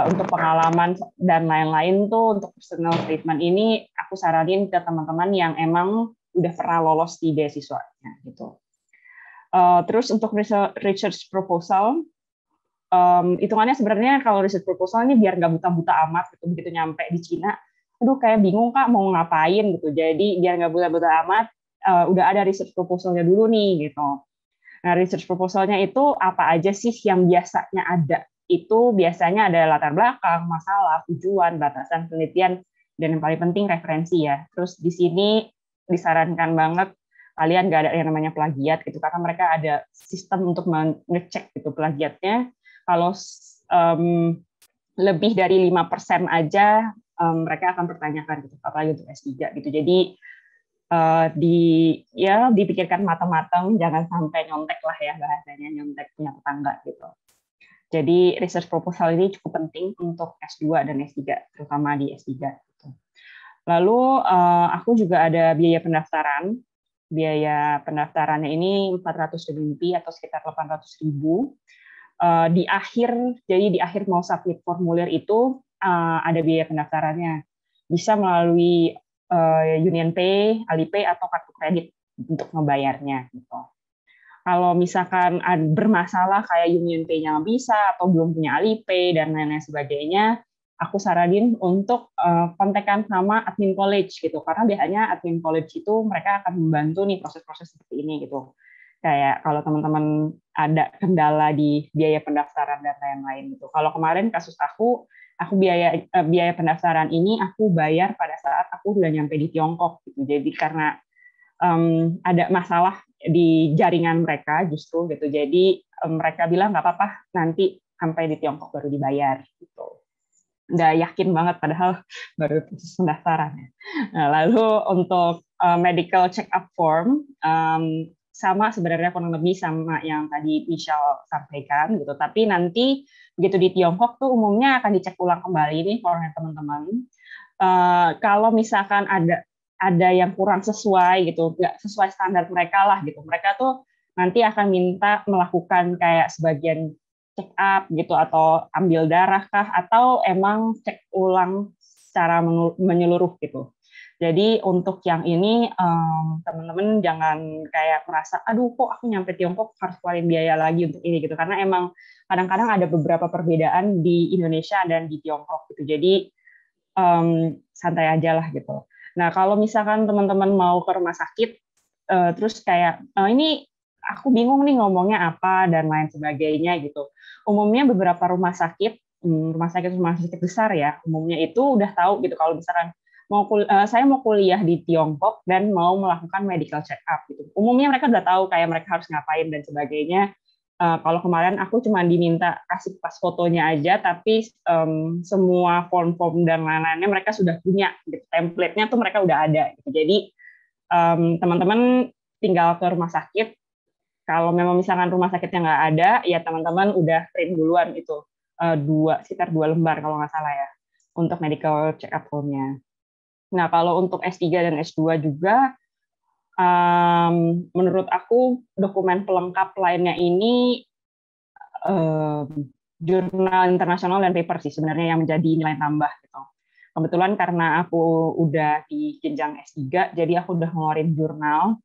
untuk pengalaman dan lain-lain tuh untuk personal statement ini aku saranin ke teman-teman yang emang udah pernah lolos di beasiswanya gitu. Terus untuk research proposal, hitungannya sebenarnya kalau research proposal ini biar nggak buta-buta amat gitu, begitu nyampe di Cina, aduh kayak bingung Kak mau ngapain gitu. Jadi biar nggak buta-buta amat, udah ada research proposalnya dulu nih gitu. Nah research proposalnya itu apa aja sih yang biasanya ada? Itu biasanya ada latar belakang, masalah, tujuan, batasan penelitian, dan yang paling penting referensi ya. Terus di sini disarankan banget kalian nggak ada yang namanya plagiat gitu, karena mereka ada sistem untuk mengecek gitu plagiatnya. Kalau lebih dari 5% aja mereka akan pertanyakan gitu, apalagi untuk S3 gitu. Jadi dipikirkan matang-matang, jangan sampai nyontek lah ya bahasanya, nyontek punya tetangga gitu. Jadi research proposal ini cukup penting untuk S2 dan S3, terutama di S3 gitu. Lalu aku juga ada biaya pendaftaran. Biaya pendaftarannya ini 400.000 atau sekitar 800.000. Jadi di akhir mau submit formulir itu ada biaya pendaftarannya. Bisa melalui UnionPay, Alipay atau kartu kredit untuk membayarnya gitu. kalau misalkan bermasalah kayak UnionPay-nya nggak bisa atau belum punya Alipay dan lain-lain sebagainya, aku saranin untuk kontekan sama admin college gitu, karena biasanya admin college itu mereka akan membantu nih proses-proses seperti ini gitu. Kayak kalau teman-teman ada kendala di biaya pendaftaran dan lain-lain gitu. Kalau kemarin kasus aku biaya pendaftaran ini aku bayar pada saat aku udah nyampe di Tiongkok gitu. Jadi karena ada masalah di jaringan mereka justru gitu. Jadi mereka bilang nggak apa-apa, nanti sampai di Tiongkok baru dibayar gitu. Udah yakin banget padahal baru proses pendaftaran. Nah, lalu untuk medical check up form sama sebenarnya kurang lebih sama yang tadi Michelle sampaikan gitu. Tapi nanti begitu di Tiongkok tuh umumnya akan dicek ulang kembali nih formnya teman-teman. Kalau misalkan ada yang kurang sesuai gitu, nggak sesuai standar mereka lah gitu. Mereka tuh nanti akan minta melakukan kayak sebagian check up gitu atau ambil darah kah atau emang cek ulang secara menyeluruh gitu. Jadi untuk yang ini teman-teman jangan kayak merasa aduh kok aku nyampe Tiongkok harus keluarin biaya lagi untuk ini gitu, karena emang kadang-kadang ada beberapa perbedaan di Indonesia dan di Tiongkok gitu. Jadi santai aja lah gitu. Nah, kalau misalkan teman-teman mau ke rumah sakit, terus kayak, ini aku bingung nih ngomongnya apa, dan lain sebagainya gitu. Umumnya beberapa rumah sakit besar ya, umumnya itu udah tahu gitu, kalau misalkan saya mau kuliah di Tiongkok dan mau melakukan medical check up gitu. Umumnya mereka udah tahu kayak mereka harus ngapain dan sebagainya. Kalau kemarin aku cuma diminta kasih pas fotonya aja, tapi semua form-form dan lain-lainnya mereka sudah punya, gitu. Template-nya tuh mereka udah ada. Gitu. Jadi teman-teman tinggal ke rumah sakit. Kalau memang misalkan rumah sakitnya nggak ada, ya teman-teman udah print duluan itu sekitar 2 lembar kalau nggak salah ya untuk medical check up form-nya. Nah kalau untuk S3 dan S2 juga. Menurut aku dokumen pelengkap lainnya ini jurnal internasional dan paper sih sebenarnya yang menjadi nilai tambah gitu. Kebetulan karena aku udah di jenjang S3, jadi aku udah ngeluarin jurnal,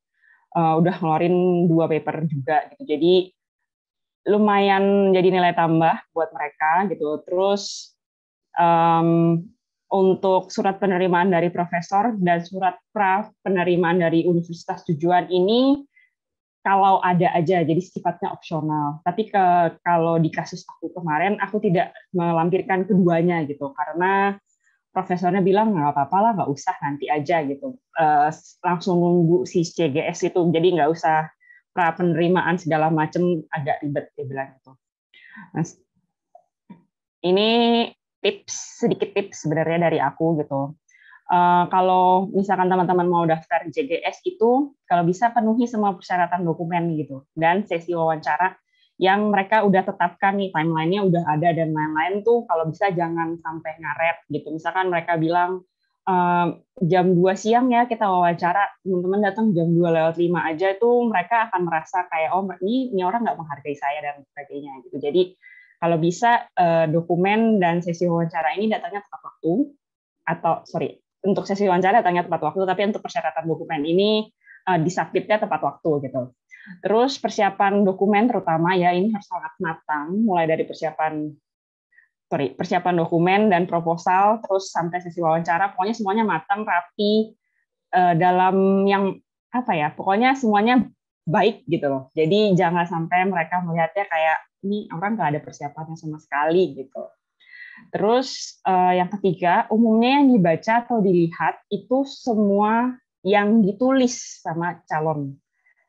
udah ngeluarin 2 paper juga gitu. Jadi lumayan jadi nilai tambah buat mereka gitu. Terus untuk surat penerimaan dari profesor dan surat penerimaan dari universitas tujuan ini kalau ada aja, jadi sifatnya opsional. Tapi kalau di kasus aku kemarin, aku tidak melampirkan keduanya gitu, karena profesornya bilang nggak apa-apa lah, nggak usah nanti aja gitu. Langsung nunggu si CGS itu, jadi nggak usah pra penerimaan segala macam agak ribet dia bilang gitu. Nah, ini sedikit tips sebenarnya dari aku gitu. Kalau misalkan teman-teman mau daftar JGS itu, kalau bisa penuhi semua persyaratan dokumen gitu, dan sesi wawancara yang mereka udah tetapkan nih, timeline-nya udah ada dan lain-lain tuh, kalau bisa jangan sampai ngaret gitu. Misalkan mereka bilang jam 2 siang ya kita wawancara, teman-teman datang jam 2:05 aja, itu mereka akan merasa kayak oh ini orang nggak menghargai saya dan sebagainya gitu. Jadi kalau bisa dokumen dan sesi wawancara ini datangnya tepat waktu, untuk sesi wawancara datangnya tepat waktu, tapi untuk persyaratan dokumen ini disubmitnya tepat waktu gitu. Terus persiapan dokumen terutama ya ini harus sangat matang, mulai dari persiapan dokumen dan proposal, terus sampai sesi wawancara, pokoknya semuanya matang, rapi, dalam yang pokoknya semuanya baik gitu loh. Jadi jangan sampai mereka melihatnya kayak ini orang nggak ada persiapannya sama sekali gitu. Terus yang ketiga, umumnya yang dibaca atau dilihat itu semua yang ditulis sama calon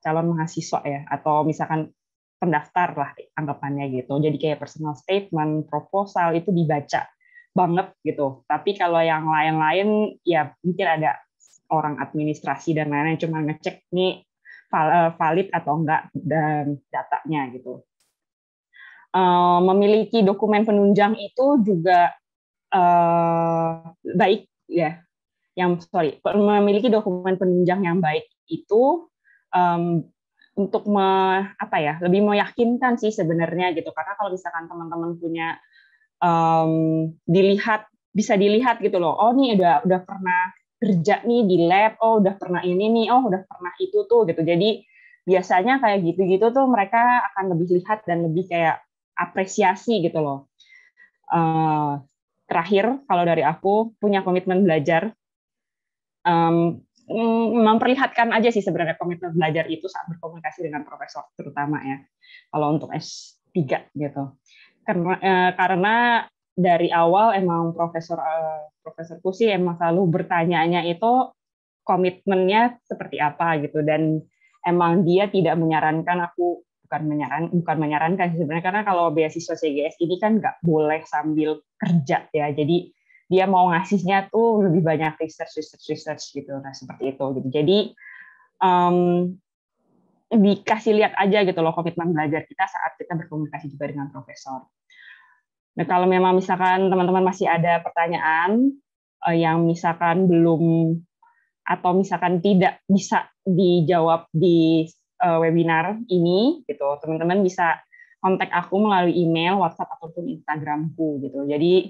mahasiswa ya, atau misalkan pendaftar lah anggapannya gitu. Jadi kayak personal statement, proposal itu dibaca banget gitu. Tapi kalau yang lain-lain ya mungkin ada orang administrasi dan lain-lain cuma ngecek nih valid atau enggak dan datanya gitu. Memiliki dokumen penunjang itu juga baik ya. Memiliki dokumen penunjang yang baik itu untuk lebih meyakinkan sih sebenarnya gitu. Karena kalau misalkan teman-teman punya bisa dilihat gitu loh. Oh nih udah pernah kerja nih di lab, oh udah pernah ini nih, oh udah pernah itu tuh gitu. Jadi biasanya kayak gitu-gitu tuh mereka akan lebih lihat dan lebih kayak apresiasi gitu loh. Terakhir, kalau dari aku punya komitmen belajar, memperlihatkan aja sih sebenarnya komitmen belajar itu saat berkomunikasi dengan profesor, terutama ya kalau untuk S3 gitu. Karena dari awal emang profesorku sih emang selalu bertanyanya itu komitmennya seperti apa gitu, dan emang dia tidak menyarankan aku, bukan menyarankan sih sebenarnya, karena kalau beasiswa CGS ini kan nggak boleh sambil kerja ya, jadi dia mau ngasihnya tuh lebih banyak research gitu, nah seperti itu gitu. Jadi dikasih lihat aja gitu loh komitmen belajar kita saat kita berkomunikasi juga dengan profesor. Nah, kalau memang misalkan teman-teman masih ada pertanyaan yang misalkan belum atau misalkan tidak bisa dijawab di webinar ini gitu, teman-teman bisa kontak aku melalui email, WhatsApp ataupun Instagramku gitu. Jadi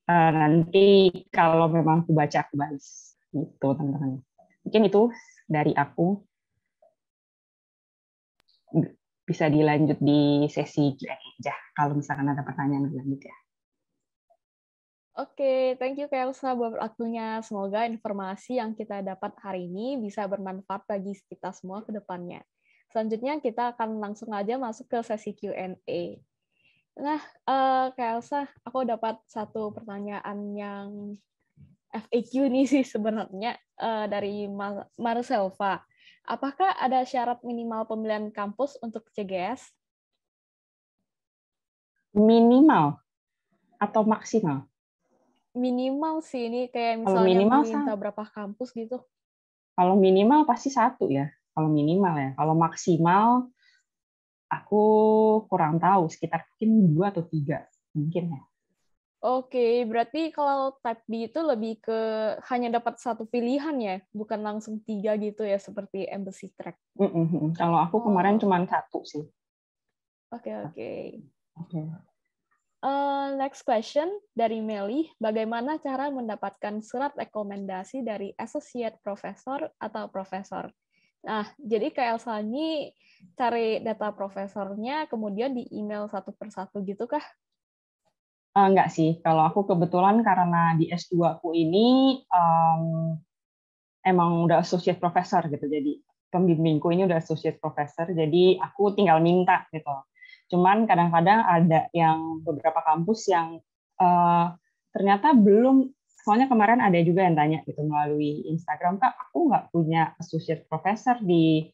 nanti kalau memang aku baca aku balas gitu, teman-teman. Mungkin itu dari aku. Bisa dilanjut di sesi Q&A aja kalau misalkan ada pertanyaan lanjut ya. Oke, thank you Kak Elsa buat waktunya. Semoga informasi yang kita dapat hari ini bisa bermanfaat bagi kita semua ke depannya. Selanjutnya kita akan langsung aja masuk ke sesi Q&A. Nah, Kak Elsa, aku dapat satu pertanyaan yang FAQ nih sih sebenarnya dari Marcelva. Apakah ada syarat minimal pemilihan kampus untuk CGS? Minimal atau maksimal? Minimal sih, ini kayak Kalau misalnya minimal minta berapa kampus gitu. Kalau minimal pasti 1 ya. Kalau minimal ya. Kalau maksimal aku kurang tahu, sekitar mungkin 2 atau 3 mungkin ya. Oke, berarti kalau type B itu lebih ke hanya dapat satu pilihan ya, bukan langsung 3 gitu ya, seperti embassy track. Kalau aku kemarin cuma 1 sih. Oke. Oke. Next question dari Meli, bagaimana cara mendapatkan surat rekomendasi dari associate professor atau profesor? Nah, jadi Kak Elsa ini cari data profesornya, kemudian di email satu persatu gitu kah? Enggak sih, kalau aku kebetulan karena di S2 aku ini emang udah associate professor gitu, jadi pembimbingku ini udah associate professor, jadi aku tinggal minta gitu. Cuman kadang-kadang ada yang beberapa kampus yang ternyata belum, soalnya kemarin ada juga yang tanya gitu melalui Instagram, Kak, aku nggak punya associate professor di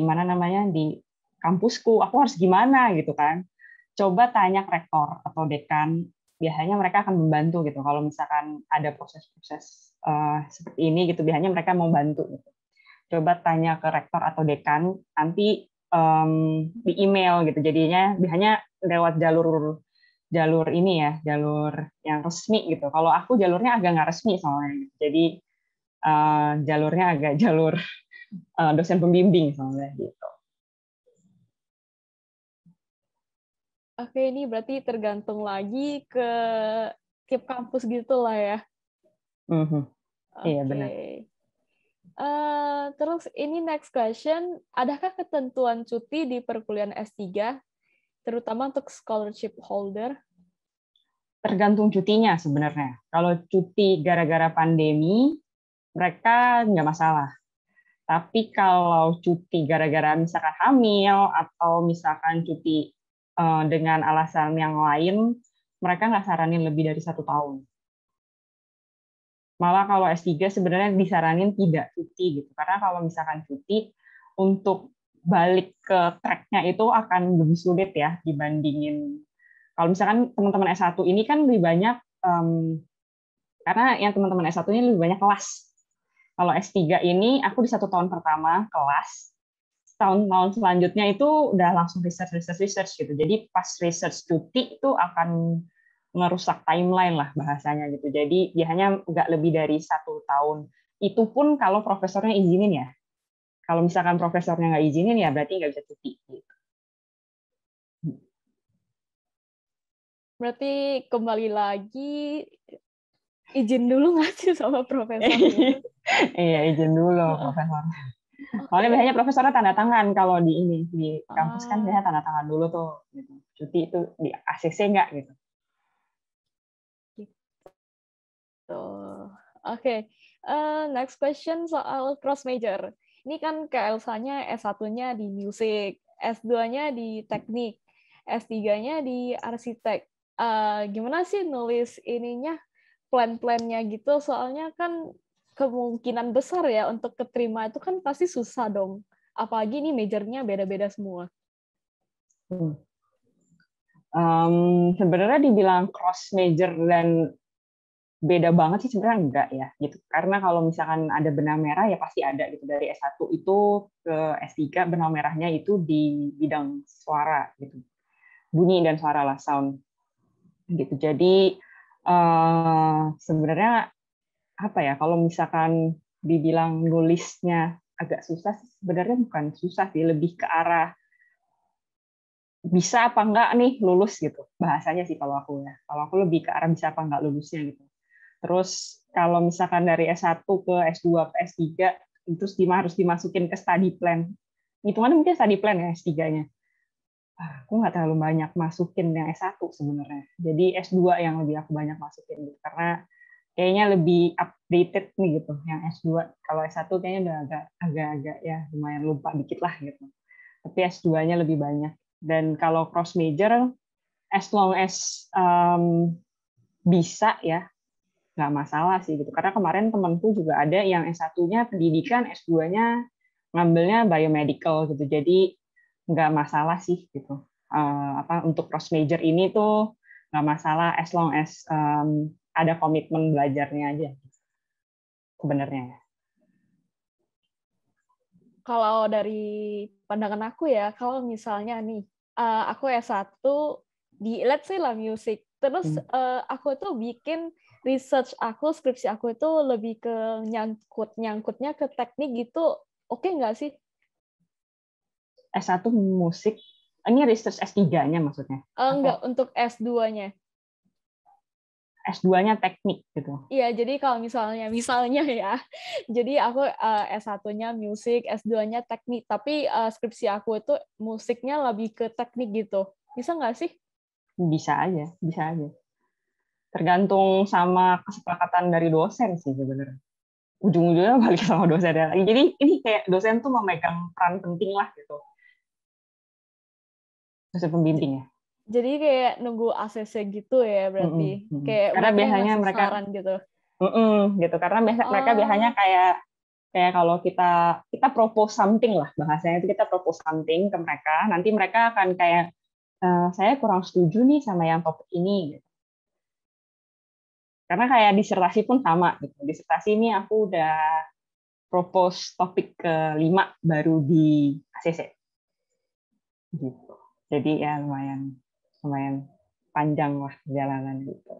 mana namanya di kampusku, aku harus gimana gitu kan. Coba tanya ke rektor atau dekan, biasanya mereka akan membantu gitu. Kalau misalkan ada proses-proses seperti ini gitu, biasanya mereka mau bantu gitu. Coba tanya ke rektor atau dekan, nanti di email gitu. Jadinya biasanya lewat jalur ini ya, jalur yang resmi gitu. Kalau aku jalurnya agak nggak resmi soalnya. Jadi jalurnya agak jalur dosen pembimbing soalnya gitu. Oke, ini berarti tergantung lagi ke tiap kampus gitu lah ya. Iya, benar. Terus ini next question, adakah ketentuan cuti di perkuliahan S3, terutama untuk scholarship holder? Tergantung cutinya sebenarnya. Kalau cuti gara-gara pandemi, mereka nggak masalah. Tapi kalau cuti gara-gara misalkan hamil atau misalkan cuti dengan alasan yang lain, mereka nggak saranin lebih dari 1 tahun. Malah kalau S3 sebenarnya disaranin tidak cuti gitu. Karena kalau misalkan cuti, untuk balik ke track-nya itu akan lebih sulit ya dibandingin. Kalau misalkan teman-teman S1 ini kan lebih banyak, karena yang teman-teman S1 ini lebih banyak kelas. Kalau S3 ini aku di 1 tahun pertama kelas, tahun-tahun selanjutnya itu udah langsung research gitu. Jadi pas research cuti itu akan ngerusak timeline lah bahasanya gitu. Jadi biasanya nggak lebih dari 1 tahun. Itu pun kalau profesornya izinin ya. Kalau misalkan profesornya nggak izinin ya berarti nggak bisa cuti. Gitu. Berarti kembali lagi izin dulu nggak sih sama profesornya? Iya, izin dulu profesor. Soalnya biasanya profesornya tanda tangan kalau di kampus kan biasanya tanda tangan dulu tuh gitu. Cuti itu di ACC nggak gitu. Oke. Next question soal cross major. Ini kan Kak Elsa-nya S1-nya di musik, S2-nya di teknik, S3-nya di arsitek. Gimana sih nulis ininya, plan-plannya gitu? Soalnya kan kemungkinan besar ya untuk keterima itu kan pasti susah dong. Apalagi ini majornya beda-beda semua. Sebenarnya dibilang cross major dan beda banget sih sebenarnya enggak ya gitu. Karena kalau misalkan ada benang merah ya pasti ada gitu, dari S1 itu ke S3 benang merahnya itu di bidang suara gitu. Bunyi dan suara lah, sound. Gitu. Jadi sebenarnya apa ya, kalau misalkan dibilang nulisnya agak susah, sebenarnya bukan susah sih, lebih ke arah bisa apa enggak nih lulus gitu bahasanya sih kalau aku ya. Kalau aku lebih ke arah bisa apa enggak lulusnya gitu. Terus kalau misalkan dari S1 ke S2 ke S3 terus harus dimasukin ke study plan. Hitungannya mungkin study plan ya S3-nya. Aku nggak terlalu banyak masukin yang S1 sebenarnya. Jadi S2 yang lebih aku banyak masukin gitu. Karena kayaknya lebih updated nih gitu yang S2. Kalau S1 kayaknya udah agak-agak ya lumayan lupa dikit lah gitu. Tapi S2-nya lebih banyak. Dan kalau cross major, as long as bisa ya, nggak masalah sih gitu. Karena kemarin temanku juga ada yang S1-nya pendidikan, S2-nya ngambilnya biomedical gitu. Jadi nggak masalah sih gitu. Untuk cross major ini tuh nggak masalah as long as ada komitmen belajarnya aja sebenarnya. Kalau dari pandangan aku ya, kalau misalnya nih, aku S1 di let's say lah musik, terus aku tuh bikin research aku, skripsi aku itu lebih ke nyangkutnya ke teknik gitu, oke nggak sih? S1 musik, ini research S3-nya maksudnya? Enggak, untuk S2-nya. S2-nya teknik gitu. Iya, jadi kalau misalnya ya, jadi aku S1-nya musik, S2-nya teknik, tapi skripsi aku itu musiknya lebih ke teknik gitu. Bisa nggak sih? Bisa aja. Tergantung sama kesepakatan dari dosen sih sebenarnya. Ujung-ujungnya balik sama dosen lagi. Jadi ini kayak dosen tuh memegang peran penting lah gitu. Dosen pembimbing ya. Jadi kayak nunggu ACC gitu ya berarti. Kayak karena biasanya ngasih mereka saran gitu. Gitu. Karena mereka biasanya kayak kalau kita propose something lah, bahasanya itu kita propose something ke mereka, nanti mereka akan kayak saya kurang setuju nih sama yang topik ini gitu. Karena kayak disertasi pun sama gitu. Disertasi ini aku udah propose topik ke-5 baru di ACC. Gitu. Jadi ya lumayan panjang lah perjalanan gitu.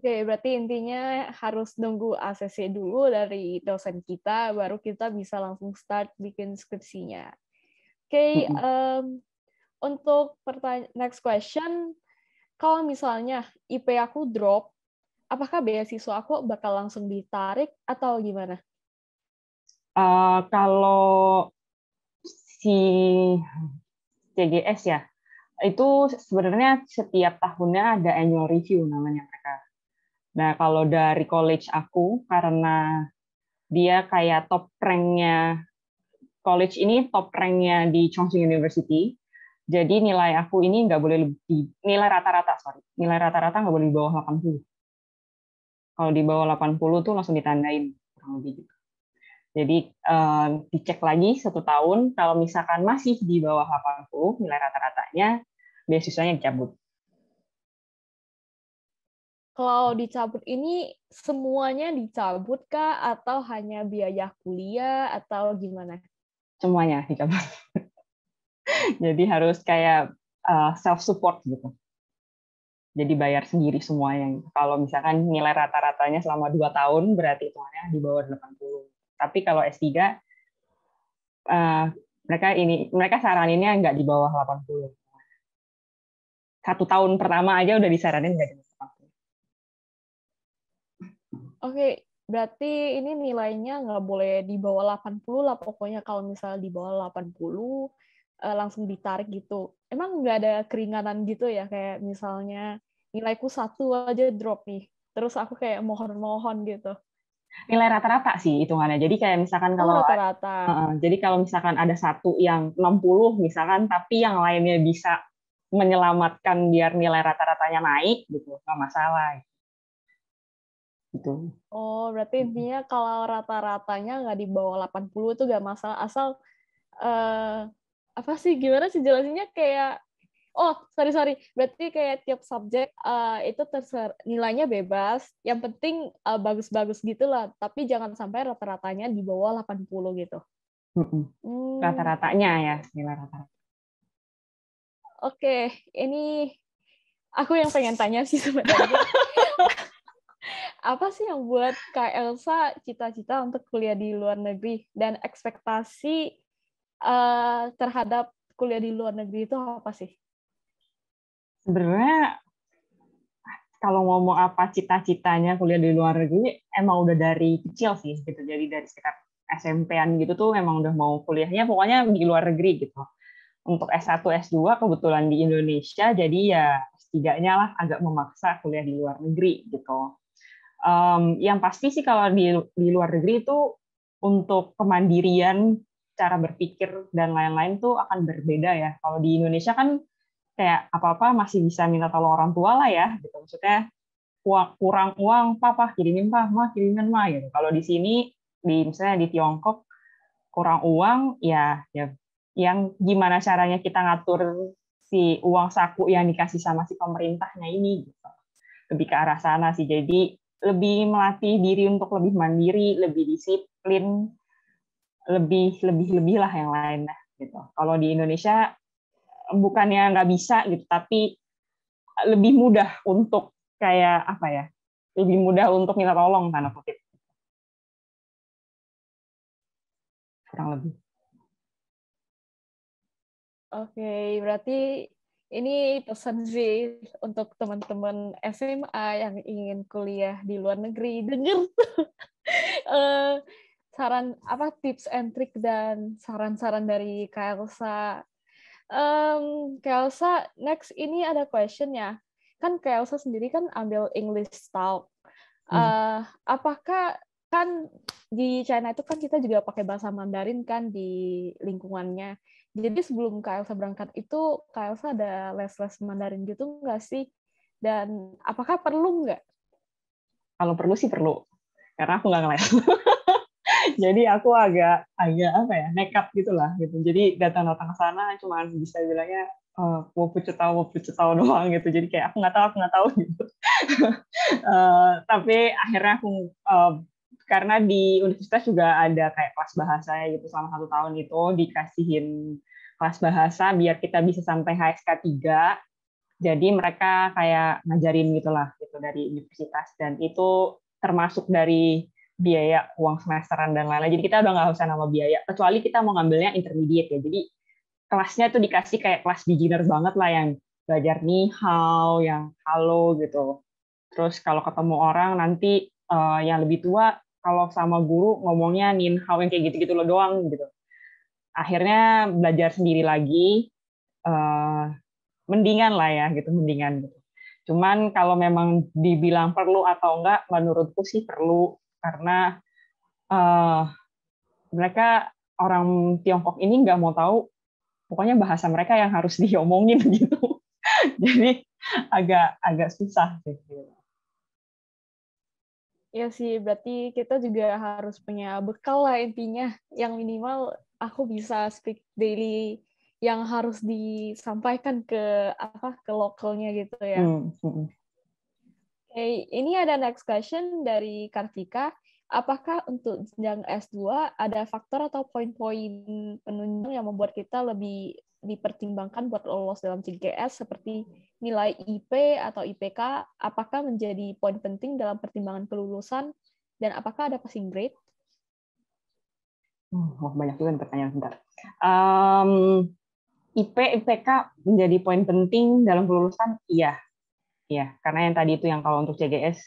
Oke, berarti intinya harus nunggu ACC dulu dari dosen kita, baru kita bisa langsung start bikin skripsinya. Oke, untuk next question, kalau misalnya IP aku drop, apakah beasiswa aku bakal langsung ditarik atau gimana? Kalau si CGS ya, itu sebenarnya setiap tahunnya ada annual review namanya mereka. Nah, kalau dari college aku, karena dia kayak top rank-nya, college ini top rank-nya di Chongqing University, jadi nilai aku ini nggak boleh lebih, nilai rata-rata nggak boleh di bawah 80. Kalau di bawah 80 tuh langsung ditandain, kurang lebih gitu. Jadi dicek lagi 1 tahun, kalau misalkan masih di bawah 80 nilai rata-ratanya, beasiswanya dicabut. Kalau dicabut ini semuanya dicabut kah atau hanya biaya kuliah atau gimana? Semuanya dicabut. Jadi harus kayak self support gitu. Jadi bayar sendiri semuanya. Kalau misalkan nilai rata-ratanya selama 2 tahun berarti hitungannya di bawah 80. Tapi kalau S3 mereka saraninnya nggak di bawah 80. 1 tahun pertama aja udah disaranin nggak di bawah 80. Oke, berarti ini nilainya nggak boleh di bawah 80 lah pokoknya. Kalau misalnya di bawah 80 langsung ditarik gitu. Emang nggak ada keringanan gitu ya, kayak misalnya nilaiku 1 aja drop nih, terus aku kayak mohon-mohon gitu. Nilai rata-rata sih hitungannya. Jadi kayak misalkan Oh, kalau rata-rata. jadi kalau misalkan ada satu yang 60 misalkan, tapi yang lainnya bisa menyelamatkan biar nilai rata-ratanya naik gitu, nggak masalah. Gitu. Oh, berarti intinya kalau rata-ratanya nggak di bawah 80 itu nggak masalah, asal apa sih, gimana sih jelasinnya, kayak sorry, berarti kayak tiap subjek itu nilainya bebas, yang penting bagus-bagus gitulah, tapi jangan sampai rata-ratanya di bawah 80 gitu. Rata-ratanya ya, nilai rata-rata. Oke, ini aku yang pengen tanya sih sebenarnya. Apa sih yang buat Kak Elsa cita-cita untuk kuliah di luar negeri, dan ekspektasi terhadap kuliah di luar negeri itu apa sih? Sebenarnya kalau ngomong apa cita-citanya kuliah di luar negeri, emang udah dari kecil sih gitu. Jadi dari sekitar SMP-an gitu tuh emang udah mau kuliahnya pokoknya di luar negeri gitu. Untuk S1, S2 kebetulan di Indonesia, jadi ya setidaknya lah agak memaksa kuliah di luar negeri gitu. Yang pasti sih kalau di luar negeri itu untuk kemandirian, cara berpikir dan lain-lain tuh akan berbeda ya. Kalau di Indonesia kan kayak apa-apa masih bisa minta tolong orang tua lah ya, gitu. Maksudnya kurang uang, papa kirimin mah kirimin mah gitu. Kalau di sini misalnya di Tiongkok kurang uang ya yang gimana caranya kita ngatur si uang saku yang dikasih sama si pemerintahnya ini gitu. Lebih ke arah sana sih. Jadi lebih melatih diri untuk lebih mandiri, lebih disiplin, lebih lah yang lain lah gitu. Kalau di Indonesia bukannya nggak bisa gitu, tapi lebih mudah untuk kayak apa ya? Lebih mudah untuk minta tolong tanda kutip. Kurang lebih. Oke, berarti ini pesan sih untuk teman-teman SMA yang ingin kuliah di luar negeri. Dengar saran apa, tips and trick dan saran-saran dari Kak Elsa. Kak Elsa, next ini ada question ya. Kan Kak Elsa sendiri kan ambil English Talk. Apakah kan di China itu kan kita juga pakai bahasa Mandarin kan di lingkungannya. Jadi sebelum Kak Elsa berangkat itu, Kak Elsa ada les-les Mandarin gitu nggak sih? Dan apakah perlu nggak? Kalau perlu sih perlu, karena aku nggak ngeles. Jadi aku agak apa ya, nekat gitulah gitu. Jadi datang-datang ke sana cuma bisa bilangnya mau pucet tahu doang gitu. Jadi kayak aku nggak tahu gitu. Tapi akhirnya aku karena di universitas juga ada kayak kelas bahasa ya gitu, selama 1 tahun itu dikasihin kelas bahasa biar kita bisa sampai HSK 3. Jadi mereka kayak ngajarin gitulah gitu dari universitas, dan itu termasuk dari biaya uang semesteran dan lain-lain. Jadi kita udah nggak usah nambah biaya, kecuali kita mau ngambilnya intermediate ya. Jadi kelasnya tuh dikasih kayak kelas beginner banget lah, yang belajar ni hao, yang halo gitu. Terus kalau ketemu orang nanti yang lebih tua, kalau sama guru ngomongnya nin hao yang kayak gitu-gitu loh doang gitu. Akhirnya belajar sendiri lagi, mendingan lah ya gitu, mendingan gitu. Cuman kalau memang dibilang perlu atau enggak, menurutku sih perlu, karena mereka orang Tiongkok ini nggak mau tahu, pokoknya bahasa mereka yang harus diomongin gitu. Jadi agak susah gitu. Ya sih, berarti kita juga harus punya bekal lah intinya, yang minimal aku bisa speak daily yang harus disampaikan ke lokalnya gitu ya. Oke, ini ada next question dari Kartika. Apakah untuk jenjang S2 ada faktor atau poin-poin penunjang yang membuat kita lebih dipertimbangkan buat lolos dalam CGS, seperti nilai IP atau IPK? Apakah menjadi poin penting dalam pertimbangan kelulusan, dan apakah ada passing grade? Banyak juga pertanyaan, bentar. IP, IPK menjadi poin penting dalam kelulusan? Iya. Ya, karena yang tadi itu yang kalau untuk CGS,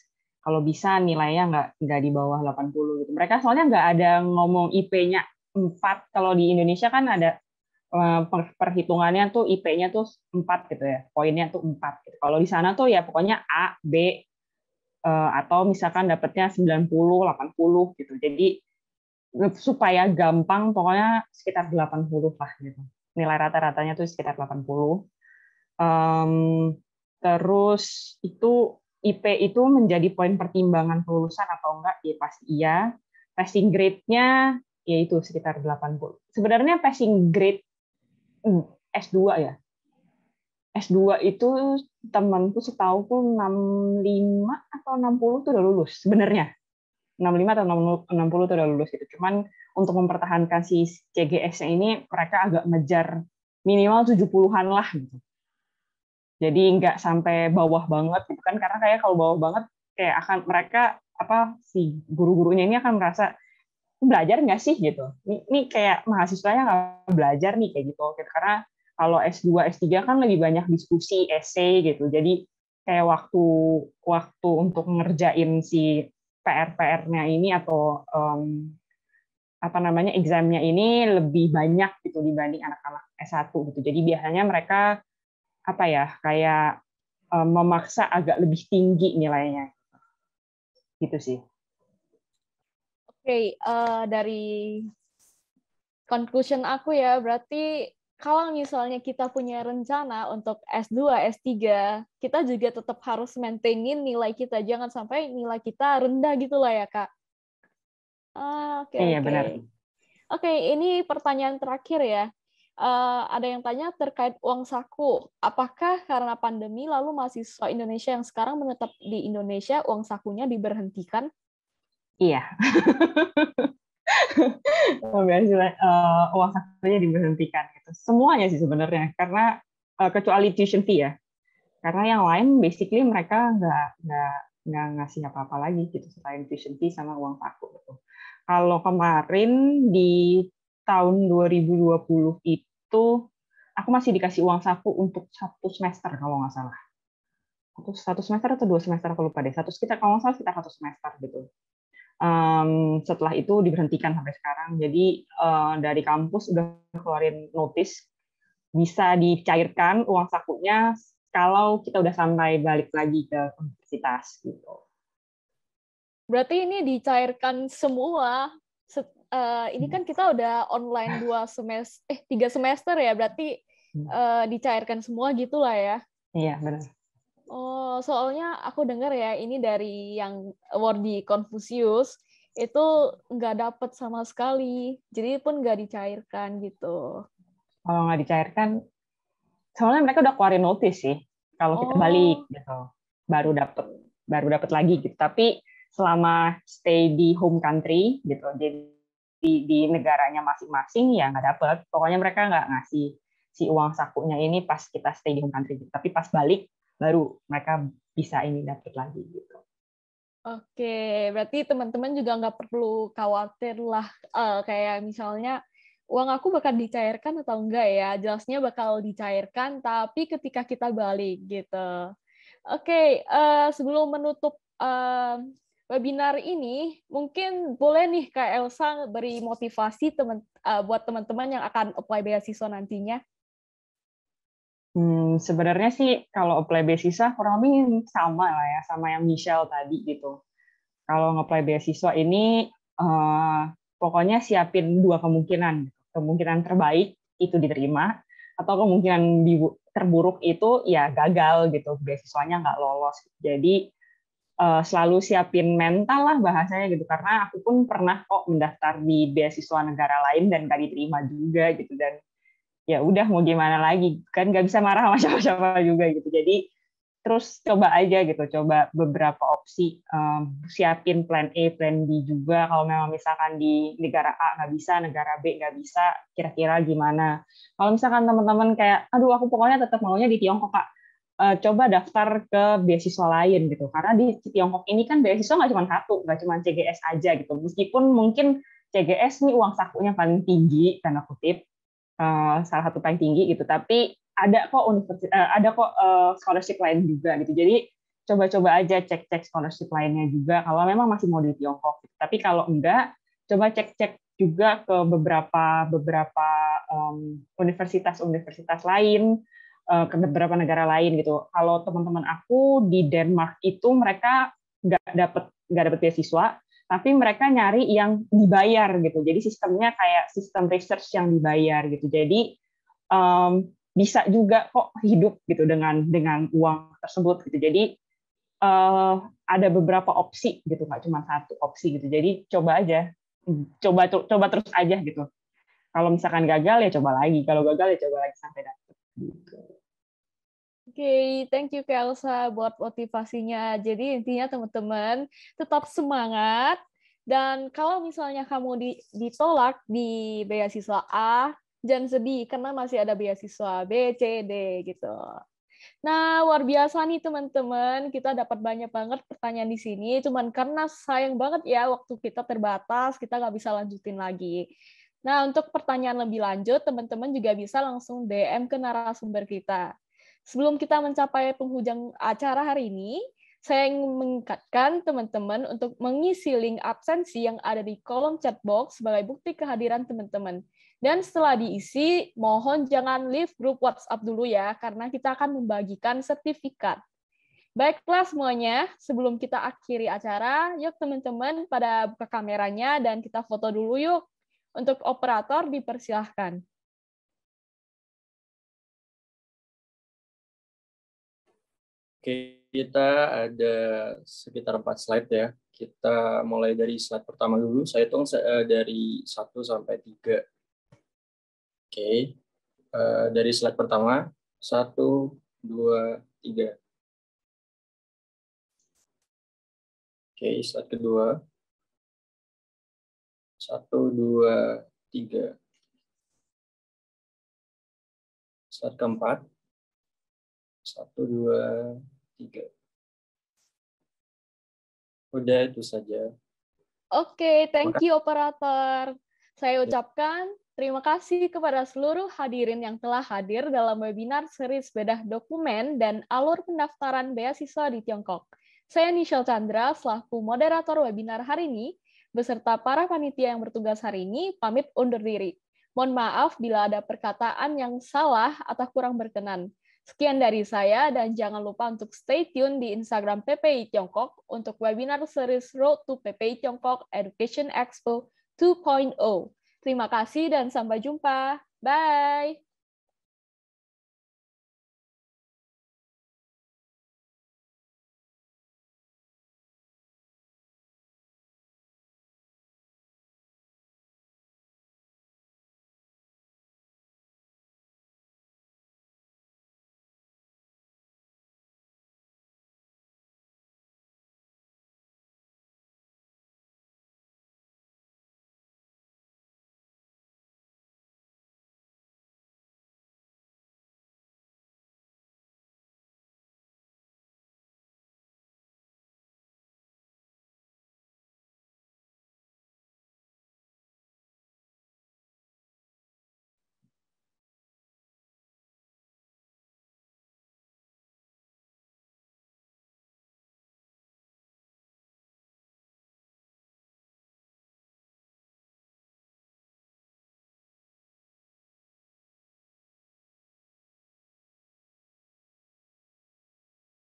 kalau bisa nilainya nggak di bawah 80 gitu. Mereka soalnya nggak ada ngomong IP-nya 4. Kalau di Indonesia kan ada perhitungannya tuh IP-nya tuh 4 gitu ya. Poinnya tuh 4 gitu. Kalau di sana tuh ya pokoknya A, B, atau misalkan dapatnya 90, 80 gitu. Jadi supaya gampang pokoknya sekitar 80 lah gitu. Nilai rata-ratanya tuh sekitar 80. Terus itu IP itu menjadi poin pertimbangan kelulusan atau enggak? Ya pasti iya. Passing grade-nya yaitu sekitar 80. Sebenarnya passing grade S2 ya. S2 itu temanku setahu tuh 65 atau 60 tuh udah lulus sebenarnya. 65 atau 60 tuh udah lulus gitu. Cuman untuk mempertahankan si CGS-nya ini mereka agak ngejar minimal 70-an lah gitu. Jadi nggak sampai bawah banget gitu kan, karena kayak kalau bawah banget kayak akan mereka si guru-gurunya ini akan merasa belajar nggak sih gitu. Ini kayak mahasiswanya nggak belajar nih kayak gitu. Karena kalau S2, S3 kan lebih banyak diskusi, essay gitu. Jadi kayak waktu untuk ngerjain si PR-nya ini atau examnya ini lebih banyak gitu dibanding anak-anak S1 gitu. Jadi biasanya mereka kayak memaksa agak lebih tinggi nilainya gitu sih. Oke, dari conclusion aku ya, berarti kalau misalnya kita punya rencana untuk S2, S3, kita juga tetap harus maintaining nilai kita, jangan sampai nilai kita rendah gitu lah ya Kak. Oke. Benar. Oke, ini pertanyaan terakhir ya. Ada yang tanya terkait uang saku. Apakah karena pandemi lalu mahasiswa Indonesia yang sekarang menetap di Indonesia uang sakunya diberhentikan? Iya. Uang sakunya diberhentikan gitu. Semuanya sih sebenarnya, karena kecuali tuition fee ya. Karena yang lain basically mereka nggak ngasih apa-apa lagi gitu selain tuition fee sama uang saku gitu. Kalau kemarin di tahun 2020 itu aku masih dikasih uang saku untuk 1 semester kalau nggak salah. Satu semester atau 2 semester aku lupa deh. Kalau nggak salah sekitar 1 semester gitu. Setelah itu diberhentikan sampai sekarang. Jadi dari kampus udah keluarin notice bisa dicairkan uang sakunya kalau kita udah sampai balik lagi ke universitas gitu. Berarti ini dicairkan semua. Ini kan kita udah online 3 semester ya, berarti dicairkan semua gitulah ya. Iya, benar. Oh, soalnya aku dengar ya, ini dari yang award di Confucius, itu nggak dapat sama sekali. Jadi pun nggak dicairkan gitu. Kalau nggak dicairkan, soalnya mereka udah keluarin notice sih. Kalau kita balik gitu, baru dapat lagi gitu. Tapi selama stay di home country gitu, jadi di negaranya masing-masing ya nggak dapat. Pokoknya mereka nggak ngasih si uang sakunya ini pas kita stay di home country gitu. Tapi pas balik baru mereka bisa ini dapat lagi gitu. Oke, berarti teman-teman juga nggak perlu khawatir lah, kayak misalnya uang aku bakal dicairkan atau enggak ya, jelasnya bakal dicairkan, tapi ketika kita balik gitu. Oke, sebelum menutup webinar ini, mungkin boleh nih Kak Elsa beri motivasi buat teman-teman yang akan apply beasiswa nantinya. Sebenarnya sih kalau apply beasiswa kurang lebih sama lah ya, sama yang Michelle tadi gitu. Kalau nge-apply beasiswa ini pokoknya siapin 2 kemungkinan. Kemungkinan terbaik itu diterima, atau kemungkinan terburuk itu ya gagal gitu, beasiswanya nggak lolos. Jadi selalu siapin mental lah bahasanya gitu, karena aku pun pernah kok mendaftar di beasiswa negara lain dan nggak diterima juga gitu, dan ya udah mau gimana lagi kan, nggak bisa marah sama siapa-siapa juga gitu. Jadi terus coba aja gitu, coba beberapa opsi, siapin plan A, plan B juga. Kalau memang misalkan di negara A nggak bisa, negara B nggak bisa, kira-kira gimana. Kalau misalkan teman-teman kayak, aduh aku pokoknya tetap maunya di Tiongkok Kak, coba daftar ke beasiswa lain gitu. Karena di Tiongkok ini kan beasiswa nggak cuma satu, nggak cuma CGS aja gitu. Meskipun mungkin CGS nih uang sakunya paling tinggi, tanda kutip, salah satu paling tinggi gitu, tapi ada kok scholarship lain juga gitu. Jadi coba-coba aja cek-cek scholarship lainnya juga kalau memang masih mau di Tiongkok. Tapi kalau enggak, coba cek-cek juga ke beberapa universitas-universitas lain, ke beberapa negara lain gitu. Kalau teman-teman aku di Denmark itu mereka nggak dapat beasiswa, tapi mereka nyari yang dibayar gitu. Jadi sistemnya kayak sistem research yang dibayar gitu. Jadi bisa juga kok hidup gitu dengan uang tersebut gitu. Jadi ada beberapa opsi gitu, nggak cuma satu opsi gitu. Jadi coba terus aja gitu. Kalau misalkan gagal ya coba lagi, kalau gagal ya coba lagi sampai dapet. Gitu. Oke, thank you Kak Elsa buat motivasinya. Jadi intinya teman-teman tetap semangat, dan kalau misalnya kamu ditolak di beasiswa A, jangan sedih karena masih ada beasiswa B, C, D gitu. Nah, luar biasa nih teman-teman, kita dapat banyak banget pertanyaan di sini, cuman karena sayang banget ya waktu kita terbatas, kita nggak bisa lanjutin lagi. Nah, untuk pertanyaan lebih lanjut, teman-teman juga bisa langsung DM ke narasumber kita. Sebelum kita mencapai penghujung acara hari ini, saya ingin mengingatkan teman-teman untuk mengisi link absensi yang ada di kolom chat box sebagai bukti kehadiran teman-teman. Dan setelah diisi, mohon jangan leave grup WhatsApp dulu ya, karena kita akan membagikan sertifikat. Baiklah semuanya, sebelum kita akhiri acara, yuk teman-teman pada buka kameranya dan kita foto dulu yuk. Untuk operator dipersilahkan. Oke, kita ada sekitar 4 slide ya. Kita mulai dari slide pertama dulu. Saya hitung dari 1 sampai 3. Oke, dari slide pertama, 1, 2, 3. Oke, slide kedua, 1, 2, 3. Slide keempat, 1, 2, 3. Udah itu saja. Oke, thank you operator. Saya ucapkan terima kasih kepada seluruh hadirin yang telah hadir dalam webinar series bedah dokumen dan alur pendaftaran beasiswa di Tiongkok. Saya Nichelle Chandra, selaku moderator webinar hari ini, beserta para panitia yang bertugas hari ini, pamit undur diri. Mohon maaf bila ada perkataan yang salah atau kurang berkenan. Sekian dari saya, dan jangan lupa untuk stay tune di Instagram PPI Tiongkok untuk webinar series Road to PPI Tiongkok Education Expo 2.0. Terima kasih dan sampai jumpa. Bye!